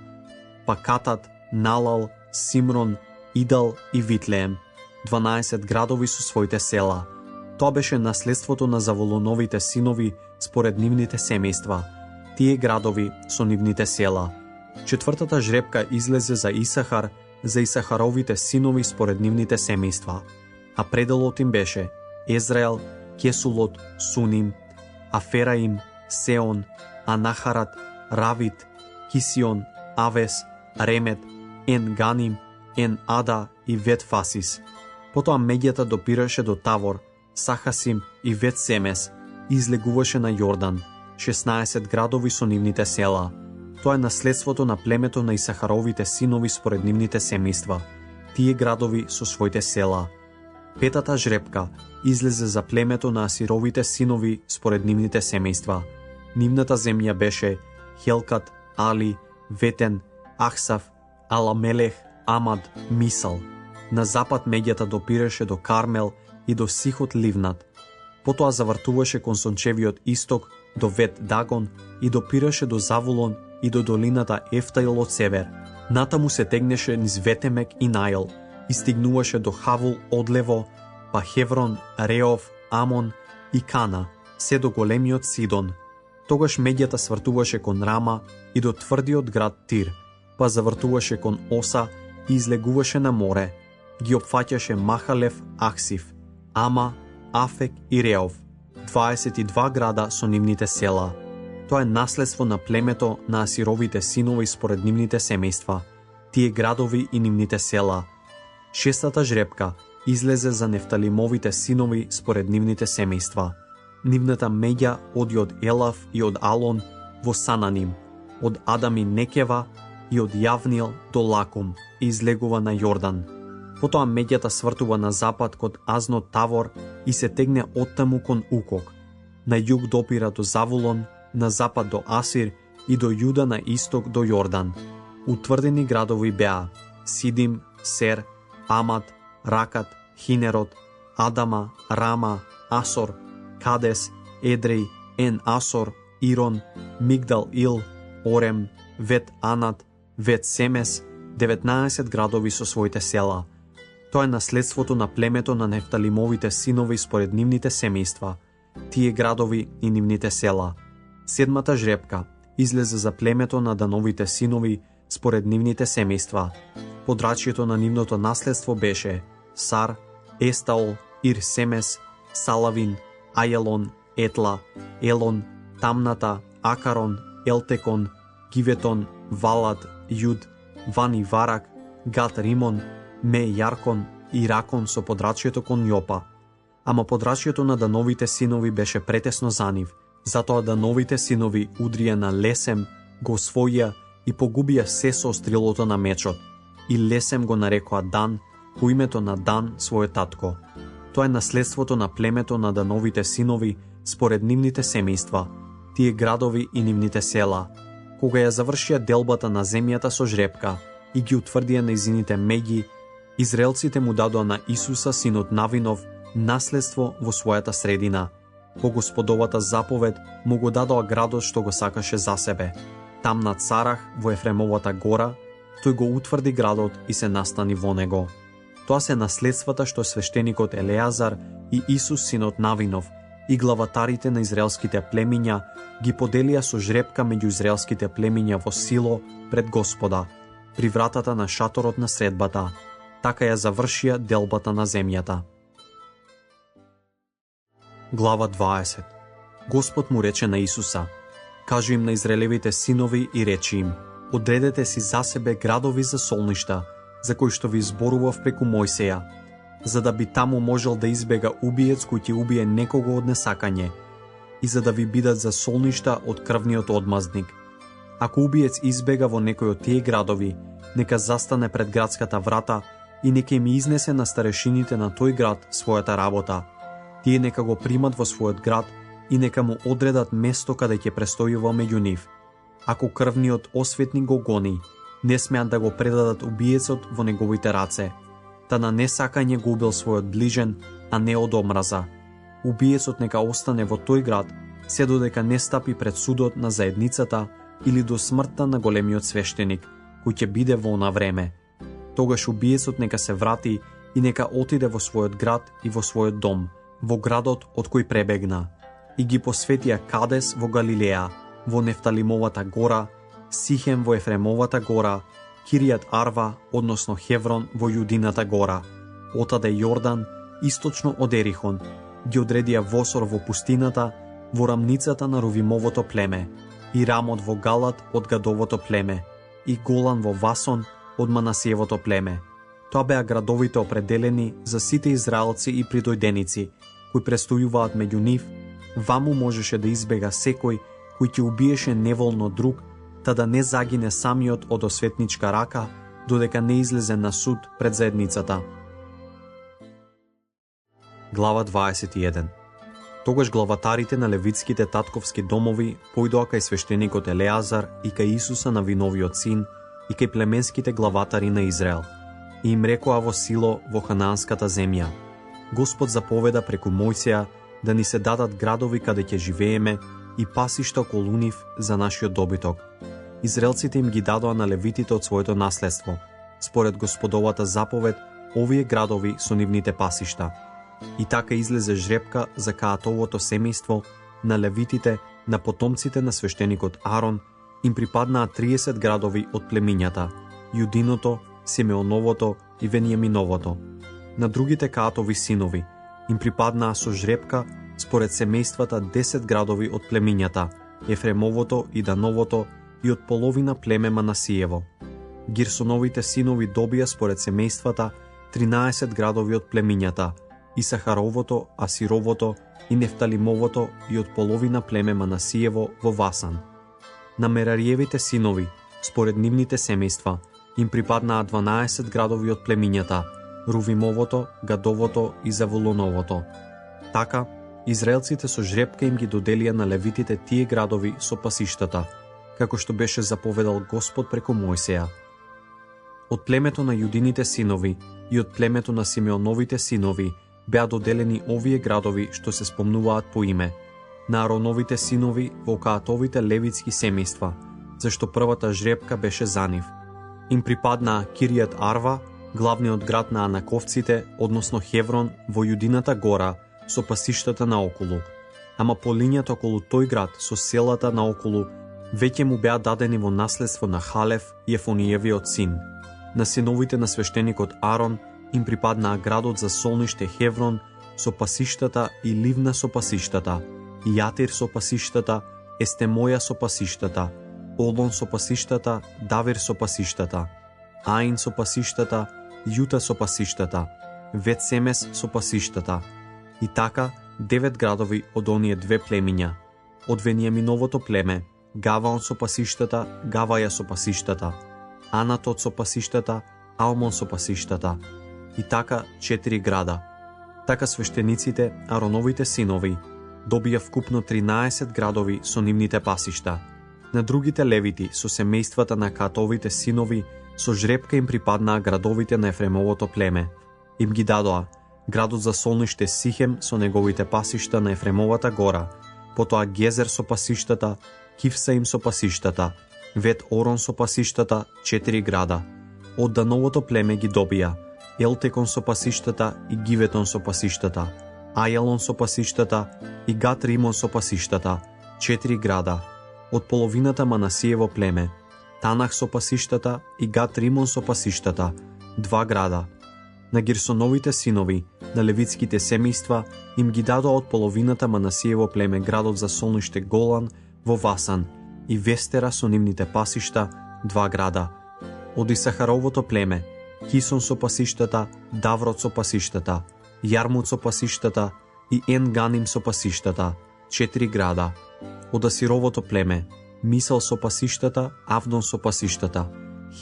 Пакатат, Налал, Симрон, Идал и Витлеем, 12 градови со своите села. Тоа беше наследството на Заволоновите синови според нивните семејства. Тие градови со нивните села. Четвртата жребка излезе за Исахар, за Исахаровите синови според нивните семејства. А пределот им беше Езраел, Кесулот, Суним, Афераим, Сеон, Анахарат, Равит, Кисион, Авес, Ремет, Ен Ганим, Ен Ада и Вет Фасис. Потоа меѓата допираше до Тавор, Сахасим и Вет Семес и излегуваше на Јордан, 16 градови со нивните села. Тоа е наследството на племето на Исахаровите синови според нивните семејства. Тие градови со своите села. Петата жребка излезе за племето на Асировите синови според нивните семејства. Нивната земја беше Хелкат, Али, Ветен, Ахсав, Аламелех, Амад, Мисал. На запад меѓата допираше до Кармел и до Сихот Ливнат. Потоа завртуваше кон сончевиот исток до Вет Дагон и допираше до Завулон и до долината Ефтаил од север. Натаму се тегнеше низ Ветемек и Најл и стигнуваше до Хавул одлево, па Хеврон, Реов, Амон и Кана, се до големиот Сидон. Тогаш меѓата свртуваше кон Рама и до тврдиот град Тир, па завртуваше кон Оса и излегуваше на море. Ги опфаќаше Махалев, Ахсив, Ама, Афек и Реов, 22 града со нивните села. Тоа е наследство на племето на Асировите синови според нивните семејства, тие градови и нивните села. Шестата жребка излезе за Нефталимовите синови според нивните семејства. Нивната меѓа оди од Елав и од Алон во Сананим, од Адам и Некева и од Јавнил до Лакум и излегува на Јордан. Потоа меѓата свртува на запад кон Азнот Тавор и се тегне оттаму кон Укок. На југ допира до Завулон, на запад до Асир и до Јуда на исток до Јордан. Утврдени градови беа Сидим, Сер, Амат, Ракат, Хинерот, Адама, Рама, Асор, Кадес, Едреј, Ен Асор, Ирон, Мигдал Ил, Орем, Вет Анат, Вет Семес, 19 градови со своите села. Тоа е наследството на племето на Нефталимовите синови според нивните семејства, тие градови и нивните села. Седмата жребка излезе за племето на Дановите синови според нивните семејства. Подрачјето на нивното наследство беше Сар, Естаол, Ир Семес, Салавин, Ајелон, Етла, Елон, Тамната, Акарон, Елтекон, Гиветон, Валад, Јуд, Вани Варак, Гат Римон, Ме Јаркон и Ракон со подрачјето кон Јопа. Ама подрачјето на Дановите синови беше претесно за нив, затоа Дановите синови удрија на Лесем, го освоија и погубија се со острилото на мечот. И Лесем го нарекоа Дан, по името на Дан, својот татко. Тоа е наследството на племето на Дановите синови според нивните семејства, тие градови и нивните села. Кога ја завршија делбата на земјата со жребка и ги утврдија нејзините меѓи, израелците му дадоа на Исуса, синот Навинов, наследство во својата средина. По Господовата заповед му го дадоа градот што го сакаше за себе. Там на Царах во Ефремовата гора, тој го утврди градот и се настани во него. Тоа се наследствата што свештеникот Елеазар и Исус, синот Навинов, и главатарите на израелските племиња ги поделија со жребка меѓу израелските племиња во Сило пред Господа, при вратата на шаторот на средбата. така ја завршија делбата на земјата. Глава 20. Господ му рече на Исуса: кажи им на Израелевите синови и речи им: одредете си за себе градови за солништа, за кои што ви изборував преку Мојсеја, за да би таму можел да избега убиец кој ќе убие некого од несакање, и за да ви бидат за солништа од крвниот одмазник. Ако убиец избега во некој од тие градови, нека застане пред градската врата и нека им изнесе на старешините на тој град својата работа. Тие нека го примат во својот град и нека му одредат место каде ќе престојува меѓу нив. Ако крвниот осветник го гони, не смеат да го предадат убиецот во неговите раце. Та на несакање го убил својот ближен, а не од омраза. Убиецот нека остане во тој град, се додека не стапи пред судот на заедницата или до смртта на големиот свештеник, кој ќе биде во она време. Тогаш убиецот нека се врати и нека отиде во својот град и во својот дом, во градот од кој пребегна, и ги посветија Кадес во Галилеја, во Нефталимовата гора, Сихем во Ефремовата гора, Киријат Арва, односно Хеврон во Јудината гора, отаде Јордан, источно од Ерихон, ги одредија Восор во пустината, во рамницата на Рувимовото племе, и Рамот во Галат од Гадовото племе, и Голан во Васон од Манасиевото племе. Тоа беа градовите определени за сите израелци и придојденици, кои престојуваат меѓу нив. Ваму можеше да избега секој кој ќе убиеше неволно друг, та да не загине самиот од осветничка рака, додека не излезе на суд пред заедницата. Глава 21. Тогаш главатарите на левитските татковски домови појдоа кај свештеникот Елеазар и кај Исуса Навиновиот син и кај племенските главатари на Израел, и им рекоа во Сило во ханаанската земја: Господ заповеда преку Мојсеја да ни се дадат градови каде ќе живееме и пасишта околу нив за нашиот добиток. Израелците им ги дадоа на левитите од своето наследство, според Господовата заповед, овие градови со нивните пасишта. И така излезе жребка за Каатовото семејство, на левитите, на потомците на свештеникот Арон, им припаднаа 30 градови од племињата: Јудиното, Симеоновото и Венијаминовото. На другите Каатови синови им припаднаа со жребка според семејствата 10 градови од племињата: Ефремовото и Дановото и од половина племе Манасиево. Гирсоновите синови добија според семејствата 13 градови од племињата: Исахаровото, Асировото и Нефталимовото и од половина племе Манасиево во Васан. На Мерариевите синови, според нивните семејства, им припаднаа 12 градови од племињата: Рувимовото, Гадовото и Завулоновото. Така, израелците со жребка им ги доделија на левитите тие градови со пасиштата, како што беше заповедал Господ преку Мојсеја. Од племето на Јудините синови и од племето на Симеоновите синови беа доделени овие градови што се спомнуваат по име: на Ароновите синови во Каатовите левитски семејства, зашто првата жребка беше за нив. Им припаднаа Киријат Арва, главниот град на Анаковците, односно Хеврон во Јудината гора, со пасиштата наоколу. Ама по линијата околу тој град со селата наоколу веќе му беа дадени во наследство на Халев, Јефониевиот син. На синовите на свештеникот Арон им припаднаа градот за солниште Хеврон со пасиштата и Ливна со пасиштата, и Јатир со пасиштата, Естемоја со пасиштата, Олон со пасиштата, Давир со пасиштата, Аин со пасиштата, Јута со пасиштата, Ветсемес со пасиштата. И така 9 градови од оние две племиња. Од Венијаминовото племе, Гаваон со пасиштата, Гаваја со пасиштата, Анатот со пасиштата, Алмон со пасиштата. И така 4 града. Така свештениците, Ароновите синови, добија вкупно 13 градови со нивните пасишта. На другите левити со семејствата на Каатовите синови со жребка им припаднаа градовите на Ефремовото племе. Им ги дадоа градот за солниште Сихем со неговите пасишта на Ефремовата гора, потоа Гезер со пасиштата, Кивсаим со пасиштата, Вет Орон со пасиштата, 4 града. Од Дановото племе ги добија Елтекон со пасиштата и Гиветон со пасиштата, Ајалон со пасиштата и Гат Римон со пасиштата, 4 града. Од половината Манасиево племе, Танах со пасиштата и Гат Римон со пасиштата, 2 града. На Герсоновите синови, на левитските семејства, им ги дадоа од половината Манасиево племе градот за солниште Голан во Васан и Вестера со нивните пасишта, 2 града. Од Исахаровото племе, Кисон со пасиштата, Даврот со пасиштата, Јармут со пасиштата и Ен-Ганим со пасиштата, 4 града. Од Асировото племе, Мисал со пасиштата, Авдон со пасиштата,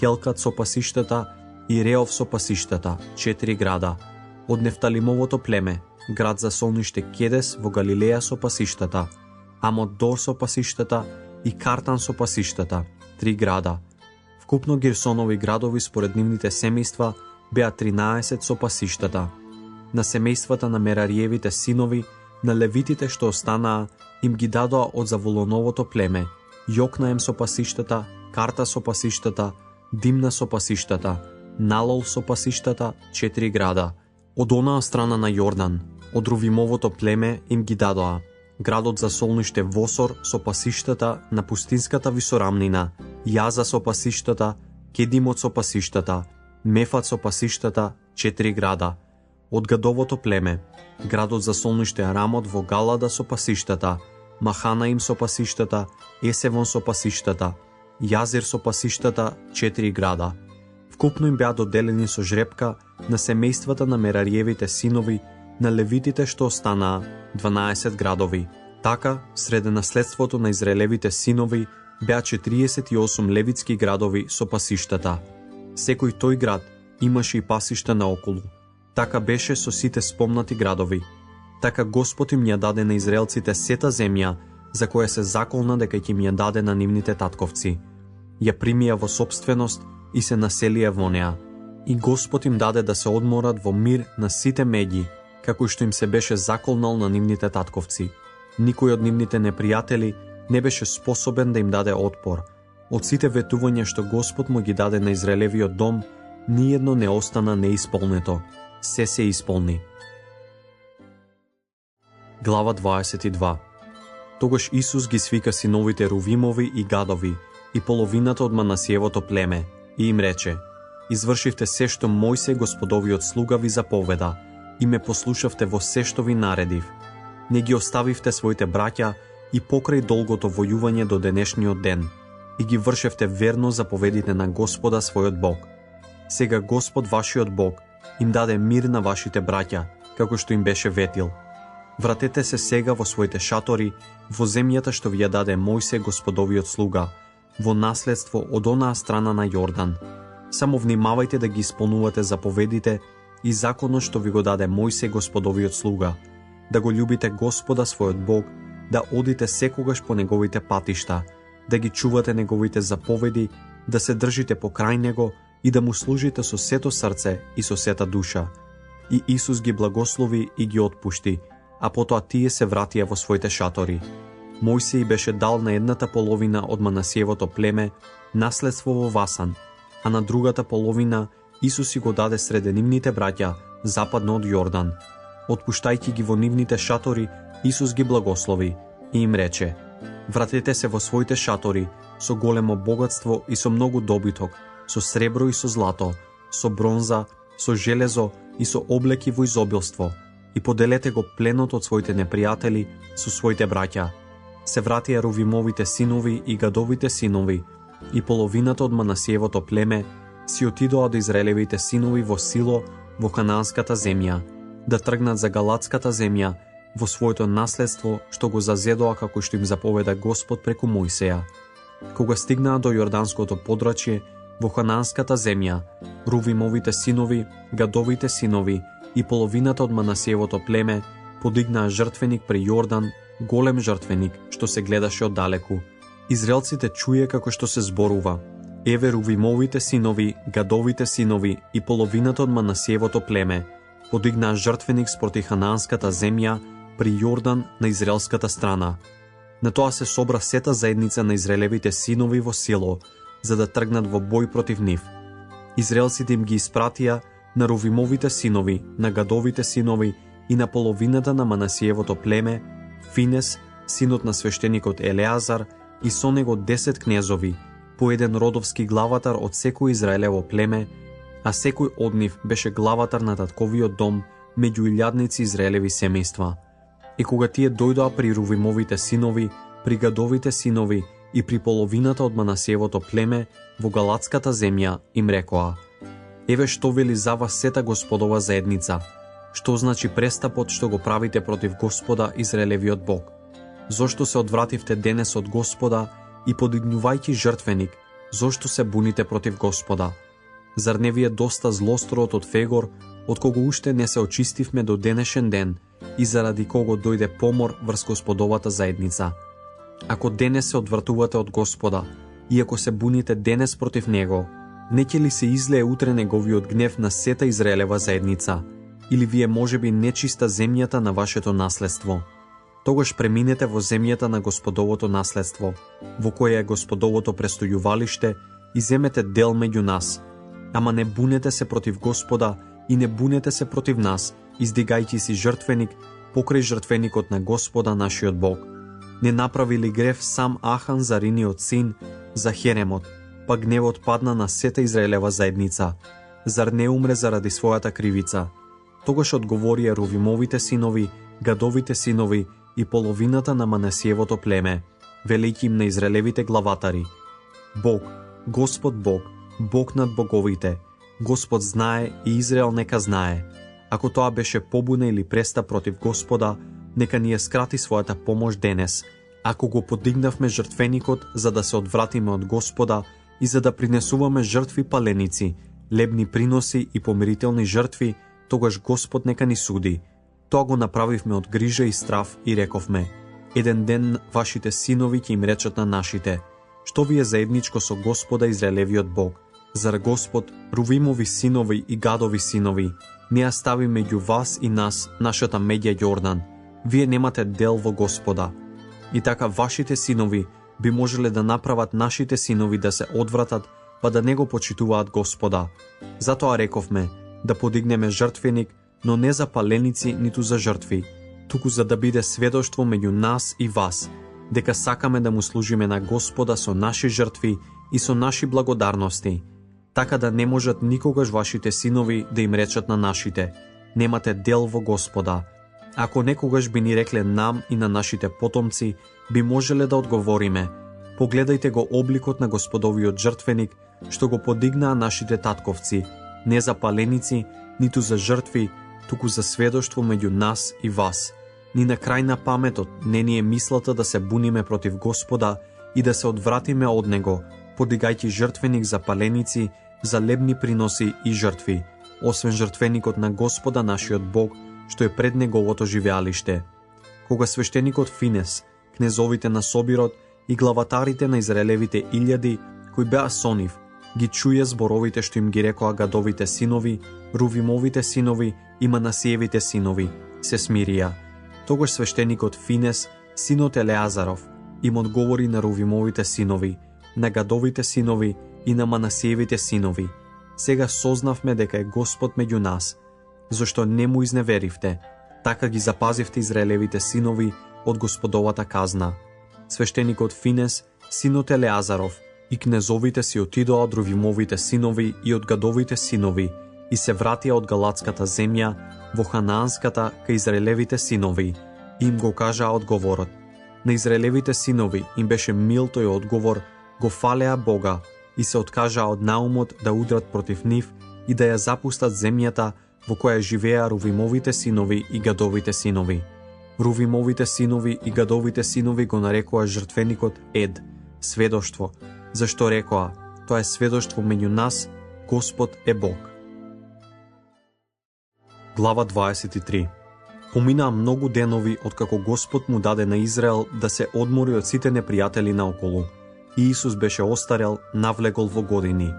Хелкат со пасиштата и Реов со пасиштата, 4 града. Од Нефталимовото племе, град за солниште Кедес во Галилеја со пасиштата, Амот-Дор со пасиштата и Картан со пасиштата, 3 града. Вкупно Герсонови градови според нивните семејства беа 13 со пасиштата. На семејствата на Мерариевите синови, на левитите што останаа, им ги дадоа од Завулоновото племе, Јокнаем со пасиштата, Карта со пасиштата, Димна со пасиштата, Налол со пасиштата, 4 града. Од онаа страна на Јордан, од Рувимовото племе им ги дадоа градот за солниште Восор со пасиштата на пустинската висорамнина, Јаза со пасиштата, Кедимот со пасиштата, Мефат со пасиштата, 4 града. Од Гадовото племе, градот за солниште Рамот во Галада со пасиштата, Маханаим со пасиштата, Есевон со пасиштата, Јазир со пасиштата, 4 града. Вкупно им беа доделени со жребка на семејствата на Мерариевите синови, на левитите што останаа, 12 градови. Така, среде наследството на Израелевите синови беа 48 левитски градови со пасиштата. Секој тој град имаше и пасишта наоколу. Така беше со сите спомнати градови. Така Господ им ја даде на израелците сета земја, за која се заколна дека ќе им ја даде на нивните татковци. Ја примија во собственост и се населија во неа. И Господ им даде да се одморат во мир на сите меѓи, како што им се беше заколнал на нивните татковци. Никој од нивните непријатели не беше способен да им даде отпор. Од сите ветувања што Господ му ги даде на Израелевиот дом, ниедно не остана неисполнето. Се исполни. Глава 22. Тогаш Исус ги свика синовите Рувимови и Гадови и половината од Манасиевото племе и им рече: Извршивте се што Мојсей Господовиот слуга ви заповеда и ме послушавте во се што ви наредив. Не ги оставивте своите браќа и покрај долгото војување до денешниот ден и ги вршевте верно заповедите на Господа својот Бог. Сега Господ вашиот Бог им даде мир на вашите браќа, како што им беше ветил. Вратете се сега во своите шатори, во земјата што ви ја даде Мојсей Господовиот слуга, во наследство од онаа страна на Јордан. Само внимавајте да ги исполнувате заповедите и законот што ви го даде Мојсей Господовиот слуга, да го љубите Господа својот Бог, да одите секогаш по неговите патишта, да ги чувате неговите заповеди, да се држите покрај него и да му служите со сето срце и со сета душа. И Исус ги благослови и ги отпушти, а потоа тие се вратија во своите шатори. Мојсей беше дал на едната половина од Манасиевото племе наследство во Васан, а на другата половина Исус си го даде среде нивните браќа западно од Јордан. Отпуштајќи ги во нивните шатори, Исус ги благослови и им рече: Вратете се во своите шатори со големо богатство и со многу добиток, со сребро и со злато, со бронза, со железо и со облеки во изобилство, и поделете го пленот од своите непријатели со своите браќа. Се вратија Рувимовите синови и Гадовите синови, и половината од Манасиевото племе си отидоа до Израелевите синови во Сило, во Ханаанската земја, да тргнат за Галатската земја, во своето наследство што го зазедоа како што им заповеда Господ преку Мојсеја. Кога стигнаа до Јорданското подрачје, во Ханаанската земја, Рувимовите синови, Гадовите синови и половината од Манасиевото племе подигнаа жртвеник при Јордан, голем жртвеник што се гледаше оддалеку. Израелците чуе како што се зборува: Еве Рувимовите синови, Гадовите синови и половината од Манасиевото племе подигнаа жртвеник спроти Ханаанската земја при Јордан на израелската страна. На тоа се собра сета заедница на Израелевите синови во Сило, за да тргнат во бој против нив. Израелците им ги испратија на Рувимовите синови, на Гадовите синови и на половината на Манасиевото племе Финес, синот на свештеникот Елеазар, и со него 10 кнезови, по еден родовски главатар од секој Израелево племе, а секој од нив беше главатар на татковиот дом меѓу илјадници Израелеви семејства. И кога тие дојдоа при Рувимовите синови, при Гадовите синови и при половината од Манасиевото племе во Галатската земја, им рекоа: еве што вели за вас сета Господова заедница, што значи престапот што го правите против Господа Израелевиот Бог. Зошто се одвративте денес од Господа и подигнувајќи жртвеник, зошто се буните против Господа? Зар не ви е доста злосторот од Фегор, од кого уште не се очистивме до денешен ден и заради кого дојде помор врз Господовата заедница? Ако денес се одвратувате од Господа и ако се буните денес против Него, не ќе ли се излее утре неговиот гнев на сета Израелева заедница, или вие можеби нечиста земјата на вашето наследство? Тогаш преминете во земјата на Господовото наследство, во која е Господовото престојувалиште, и земете дел меѓу нас. Ама не бунете се против Господа и не бунете се против нас, издигајќи си жртвеник покрај жртвеникот на Господа нашиот Бог. Не направи ли грев сам Ахан, Зариниот син, за Херемот, па гневот падна на сета Израелева заедница? Зар не умре заради својата кривица? Тогаш одговорија Рувимовите синови, Гадовите синови и половината на Манасиевото племе, велејќи им на Израелевите главатари: Бог, Господ Бог, Бог над боговите, Господ знае и Израел нека знае. Ако тоа беше побуна или престап против Господа, нека ни ја скрати својата помош денес. Ако го подигнавме жртвеникот за да се одвратиме од Господа и за да принесуваме жртви паленици, лебни приноси и помирителни жртви, тогаш Господ нека ни суди. Тоа го направивме од грижа и страв и рековме: еден ден вашите синови ќе им речат на нашите: што ви е заедничко со Господа Израелевиот Бог? Зар Господ, Рувимови синови и Гадови синови, не ја стави меѓу вас и нас нашата меѓа Јордан? Вие немате дел во Господа. И така вашите синови би можеле да направат нашите синови да се одвратат, па да не го почитуваат Господа. Затоа рековме да подигнеме жртвеник, но не за паленици ниту за жртви, туку за да биде сведоштво меѓу нас и вас, дека сакаме да му служиме на Господа со наши жртви и со наши благодарности, така да не можат никогаш вашите синови да им речат на нашите: немате дел во Господа. Ако некогаш би ни рекле нам и на нашите потомци, би можеле да одговориме: погледајте го обликот на Господовиот жртвеник, што го подигнаа нашите татковци, не за паленици, ниту за жртви, туку за сведоштво меѓу нас и вас. Ни на крај на паметот не ни е мислата да се буниме против Господа и да се одвратиме од Него, подигајќи жртвеник за паленици, за лебни приноси и жртви, освен жртвеникот на Господа нашиот Бог, што е пред неговото живеалиште. Кога свештеникот Финес, кнезовите на Собирот и главатарите на Израелевите илјади, кои беа со нив, ги чуе зборовите што им ги рекоа Гадовите синови, Рувимовите синови и Манасиевите синови, се смирија. Тогаш свештеникот Финес, синот Елеазаров, им одговори на Рувимовите синови, на Гадовите синови и на Манасиевите синови: сега сознавме дека е Господ меѓу нас, зашто не му изневеривте, така ги запазивте Израелевите синови од Господовата казна. Свештеникот Финес, синот Елеазаров, и кнезовите си отидоа од Рувимовите синови и од Гадовите синови и се вратија од Галатската земја во Ханаанската кај Израелевите синови и им го кажаа одговорот. На Израелевите синови им беше мил тој одговор, го фалеа Бога и се откажаа од наумот да удрат против нив и да ја запустат земјата во која живеа Рувимовите синови и Гадовите синови. Рувимовите синови и Гадовите синови го нарекоа жртвеникот Ед, сведоштво, зашто рекоа: тоа е сведоштво меѓу нас, Господ е Бог. Глава 23. Поминаа многу денови откако Господ му даде на Израел да се одмори од сите непријатели наоколу. И Исус беше остарел, навлегол во години.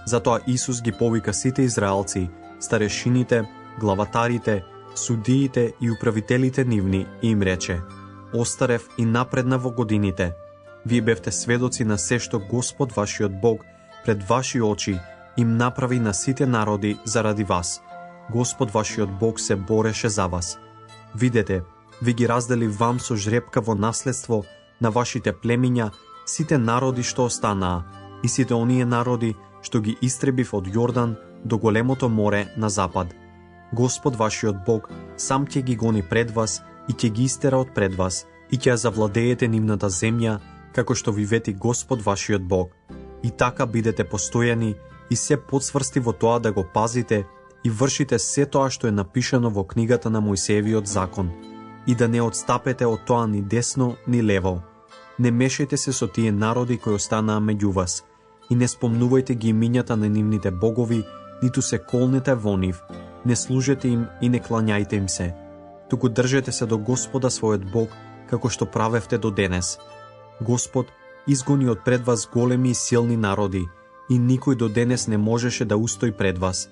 Затоа Исус ги повика сите израелци, старешините, главатарите, судиите и управителите нивни и им рече: остарев и напредна во годините. Вие бевте сведоци на се што Господ вашиот Бог пред ваши очи им направи на сите народи заради вас. Господ вашиот Бог се бореше за вас. Видете, ви ги раздели вам со жребка во наследство на вашите племиња сите народи што останаа и сите оние народи што ги истребив од Јордан, до големото море на запад. Господ вашиот Бог сам ќе ги гони пред вас и ќе ги истера од пред вас и ќе ја завладеете нивната земја, како што ви вети Господ вашиот Бог. И така бидете постојани и се подсврсти во тоа да го пазите и вршите се тоа што е напишано во книгата на Мојсеевиот закон, и да не отстапете од тоа ни десно ни лево. Не мешајте се со тие народи кои останаа меѓу вас, и не спомнувајте ги имињата на нивните богови, ниту се колнете во нив, не служете им и не клањајте им се. Туку држете се до Господа својот Бог, како што правевте до денес. Господ изгони од пред вас големи и силни народи, и никој до денес не можеше да устои пред вас.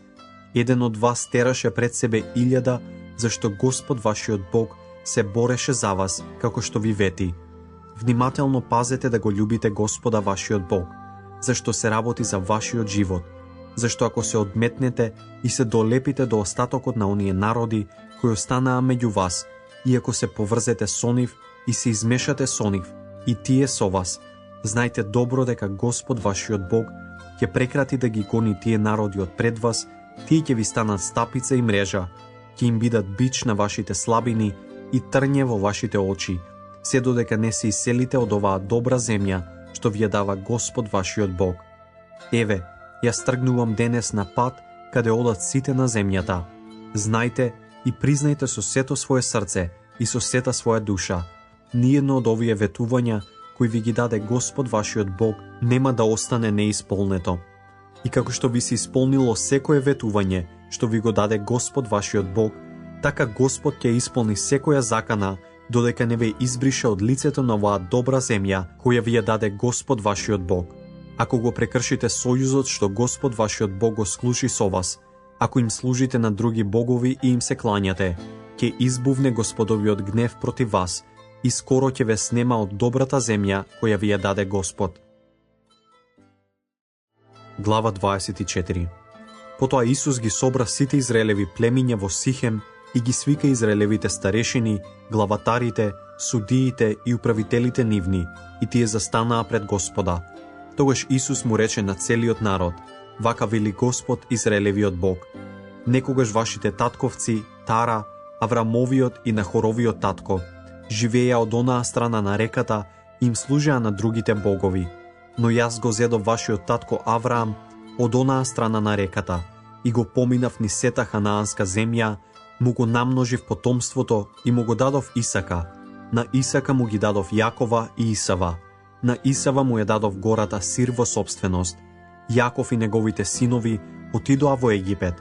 Еден од вас тераше пред себе 1000, зашто Господ вашиот Бог се бореше за вас, како што ви вети. Внимателно пазете да го љубите Господа вашиот Бог, зашто се работи за вашиот живот, зашто ако се одметнете и се долепите до остатокот на оние народи кои останаа меѓу вас, и ако се поврзете со нив и се измешате со нив, и тие со вас, знајте добро дека Господ вашиот Бог ќе прекрати да ги гони тие народи од пред вас, тие ќе ви станат стапица и мрежа, ќе им бидат бич на вашите слабини и трње во вашите очи, се додека не се иселите од оваа добра земја, што ви ја дава Господ вашиот Бог. Еве, јас тргнувам денес на пат, каде одат сите на земјата. Знајте и признајте со сето свое срце и со сета своја душа, ниедно од овие ветувања, кои ви ги даде Господ вашиот Бог, нема да остане неисполнето. И како што ви се исполнило секое ветување, што ви го даде Господ вашиот Бог, така Господ ќе исполни секоја закана, додека не ве избрише од лицето на оваа добра земја, која ви ја даде Господ вашиот Бог. Ако го прекршите сојузот што Господ вашиот Бог го склучи со вас, ако им служите на други богови и им се клањате, ќе избувне Господовиот гнев против вас и скоро ќе ве снема од добрата земја која ви ја даде Господ. Глава 24. Потоа Исус ги собра сите израелеви племиња во Сихем и ги свика израелевите старешини, главатарите, судиите и управителите нивни, и тие застанаа пред Господа. Тогаш Исус му рече на целиот народ: вака вели Господ Израелевиот Бог: некогаш вашите татковци, Тара, Аврамовиот и Нахоровиот татко, живееја од онаа страна на реката и им служеа на другите богови. Но јас го зедов вашиот татко Авраам од онаа страна на реката и го поминав низ сета ханаанска земја, му го намножив потомството и му го дадов Исака. На Исака му ги дадов Јакова и Исава. На Исава му ја дадов гората Сир во собственост. Јаков и неговите синови отидоа во Египет.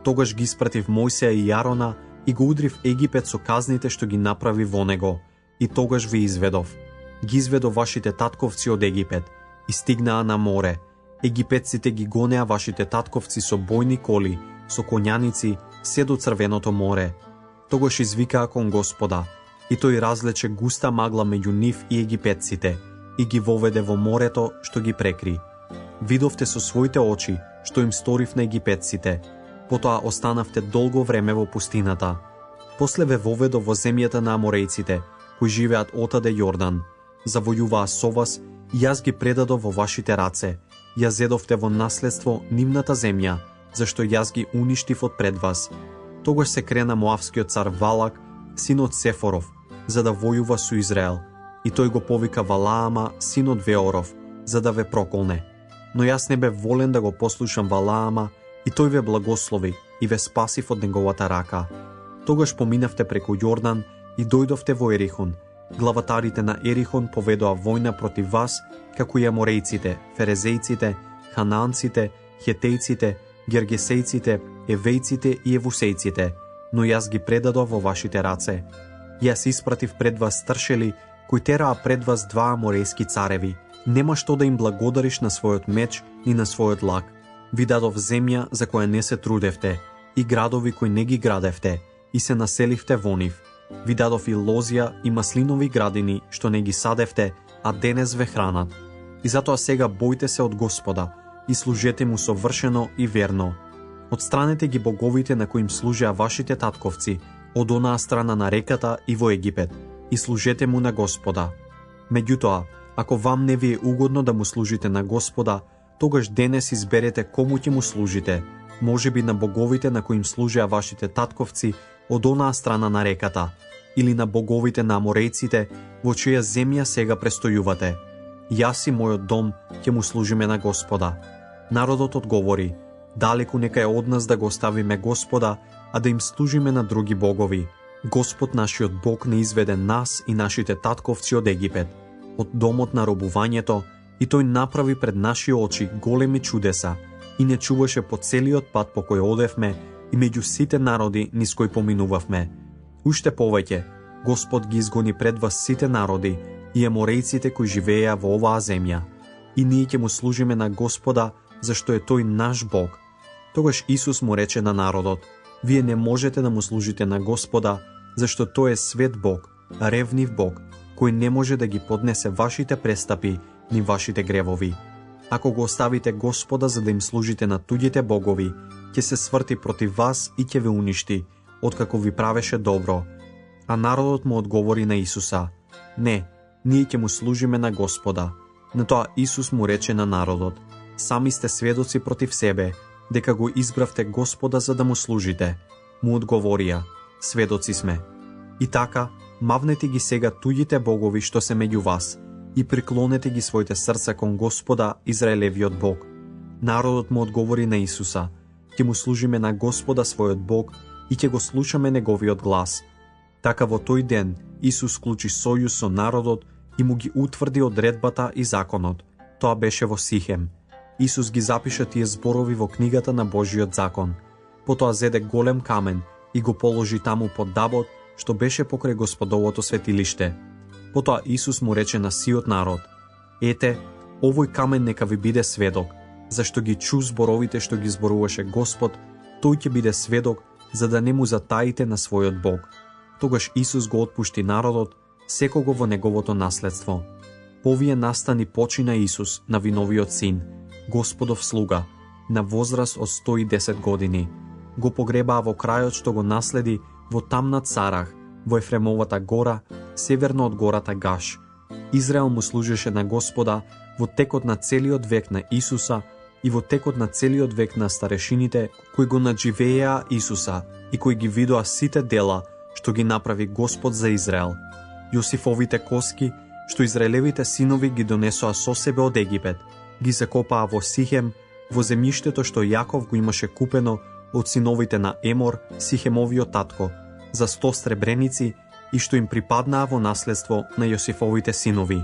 Тогаш ги испратив Мојсеја и Јарона и го удрив Египет со казните што ги направи во него. И тогаш ви изведов. Ги изведов вашите татковци од Египет и стигнаа на море. Египетците ги гонеа вашите татковци со бојни коли, со коњаници, се до Црвеното море. Тогаш извикаа кон Господа, и тој разлече густа магла меѓу нив и египетците, и ги воведе во морето што ги прекри. Видовте со своите очи што им сторив на египетците, потоа останавте долго време во пустината. После ве воведов во земјата на аморејците, кои живеат отаде Јордан. Завојуваа со вас и јас ги предадов во вашите раце. Ја зедовте во наследство нивната земја, зашто јас ги уништив од пред вас. Тогаш се крена Моавскиот цар Валак, син од Сефоров, за да војува со Израел, и тој го повика Валаама, син од Веоров, за да ве проколне. Но јас не бев волен да го послушам Валаама, и тој ве благослови и ве спасив од неговата рака. Тогаш поминавте преку Јордан и дојдовте во Ерихон. Главатарите на Ерихон поведоа војна против вас, како и аморејците, ферезејците, ханаанците, хетејците, гергесејците, евејците и евусејците, но јас ги предадов во вашите раце. Јас испратив пред вас старшели, кои тераа пред вас два аморејски цареви. Нема што да им благодариш на својот меч ни на својот лак. Ви дадов земја за која не се трудевте, и градови кои не ги градевте, и се населивте во нив. Ви дадов и лозја и маслинови градини, што не ги садевте, а денес ве хранат. И затоа сега бојте се од Господа, и служете му совршено и верно. Отстранете ги боговите на кои им служеа вашите татковци, од онаа страна на реката и во Египет, и служете му на Господа. Меѓутоа, ако вам не ви е угодно да му служите на Господа, тогаш денес изберете кому ќе му служите, можеби на боговите на кои им служеа вашите татковци од онаа страна на реката, или на боговите на аморејците, во чија земја сега престојувате. Јас и мојот дом ќе му служиме на Господа. Народот одговори: далеку нека е од нас да го оставиме Господа, а да им служиме на други богови. Господ нашиот Бог не изведе нас и нашите татковци од Египет, од домот на робувањето, и тој направи пред наши очи големи чудеса и не чуваше по целиот пат по кој одевме и меѓу сите народи низ кои поминувавме. Уште повеќе, Господ ги изгони пред вас сите народи и еморејците кои живееа во оваа земја. И ние ќе му служиме на Господа, зашто е тој наш Бог. Тогаш Исус му рече на народот: вие не можете да му служите на Господа, зашто тој е свет Бог, ревнив Бог, кој не може да ги поднесе вашите престапи ни вашите гревови. Ако го оставите Господа за да им служите на туѓите богови, ќе се сврти против вас и ќе ве уништи, откако ви правеше добро. А народот му одговори на Исуса: не, ние ќе му служиме на Господа. На тоа Исус му рече на народот: сами сте сведоци против себе, дека го избравте Господа за да му служите. Му одговорија: сведоци сме. И така, мавнете ги сега туѓите богови што се меѓу вас и приклонете ги своите срца кон Господа, Израелевиот Бог. Народот му одговори на Исуса: ќе му служиме на Господа својот Бог и ќе го слушаме неговиот глас. Така во тој ден Исус склучи сојуз со народот и му ги утврди одредбата и законот. Тоа беше во Сихем. Исус ги запиша тие зборови во книгата на Божиот закон. Потоа зеде голем камен и го положи таму под дабот, што беше покрај Господовото светилиште. Потоа Исус му рече на сиот народ: ете, овој камен нека ви биде сведок, зашто ги чу зборовите што ги зборуваше Господ, тој ќе биде сведок, за да не му затаите на својот Бог. Тогаш Исус го отпушти народот, секого во неговото наследство. По овие настани почина Исус, Навиновиот син, Господов слуга, на возраст од 110 години. Го погребаа во крајот што го наследи во Тамнат Сарах, во Ефремовата гора, северно од гората Гаш. Израел му служеше на Господа во текот на целиот век на Исуса и во текот на целиот век на старешините кои го надживееа Исуса и кои ги видоа сите дела што ги направи Господ за Израел. Јосифовите коски, што израелевите синови ги донесоа со себе од Египет, ги закопаа во Сихем, во земјиштето што Јаков го имаше купено од синовите на Емор, Сихемовиот татко, за 100 сребреници и што им припаднаа во наследство на Јосифовите синови.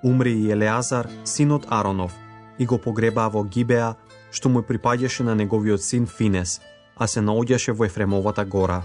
Умри и Елеазар, синот Аронов, и го погребаа во Гибеа, што му припаѓаше на неговиот син Финес, а се наоѓаше во Ефремовата гора.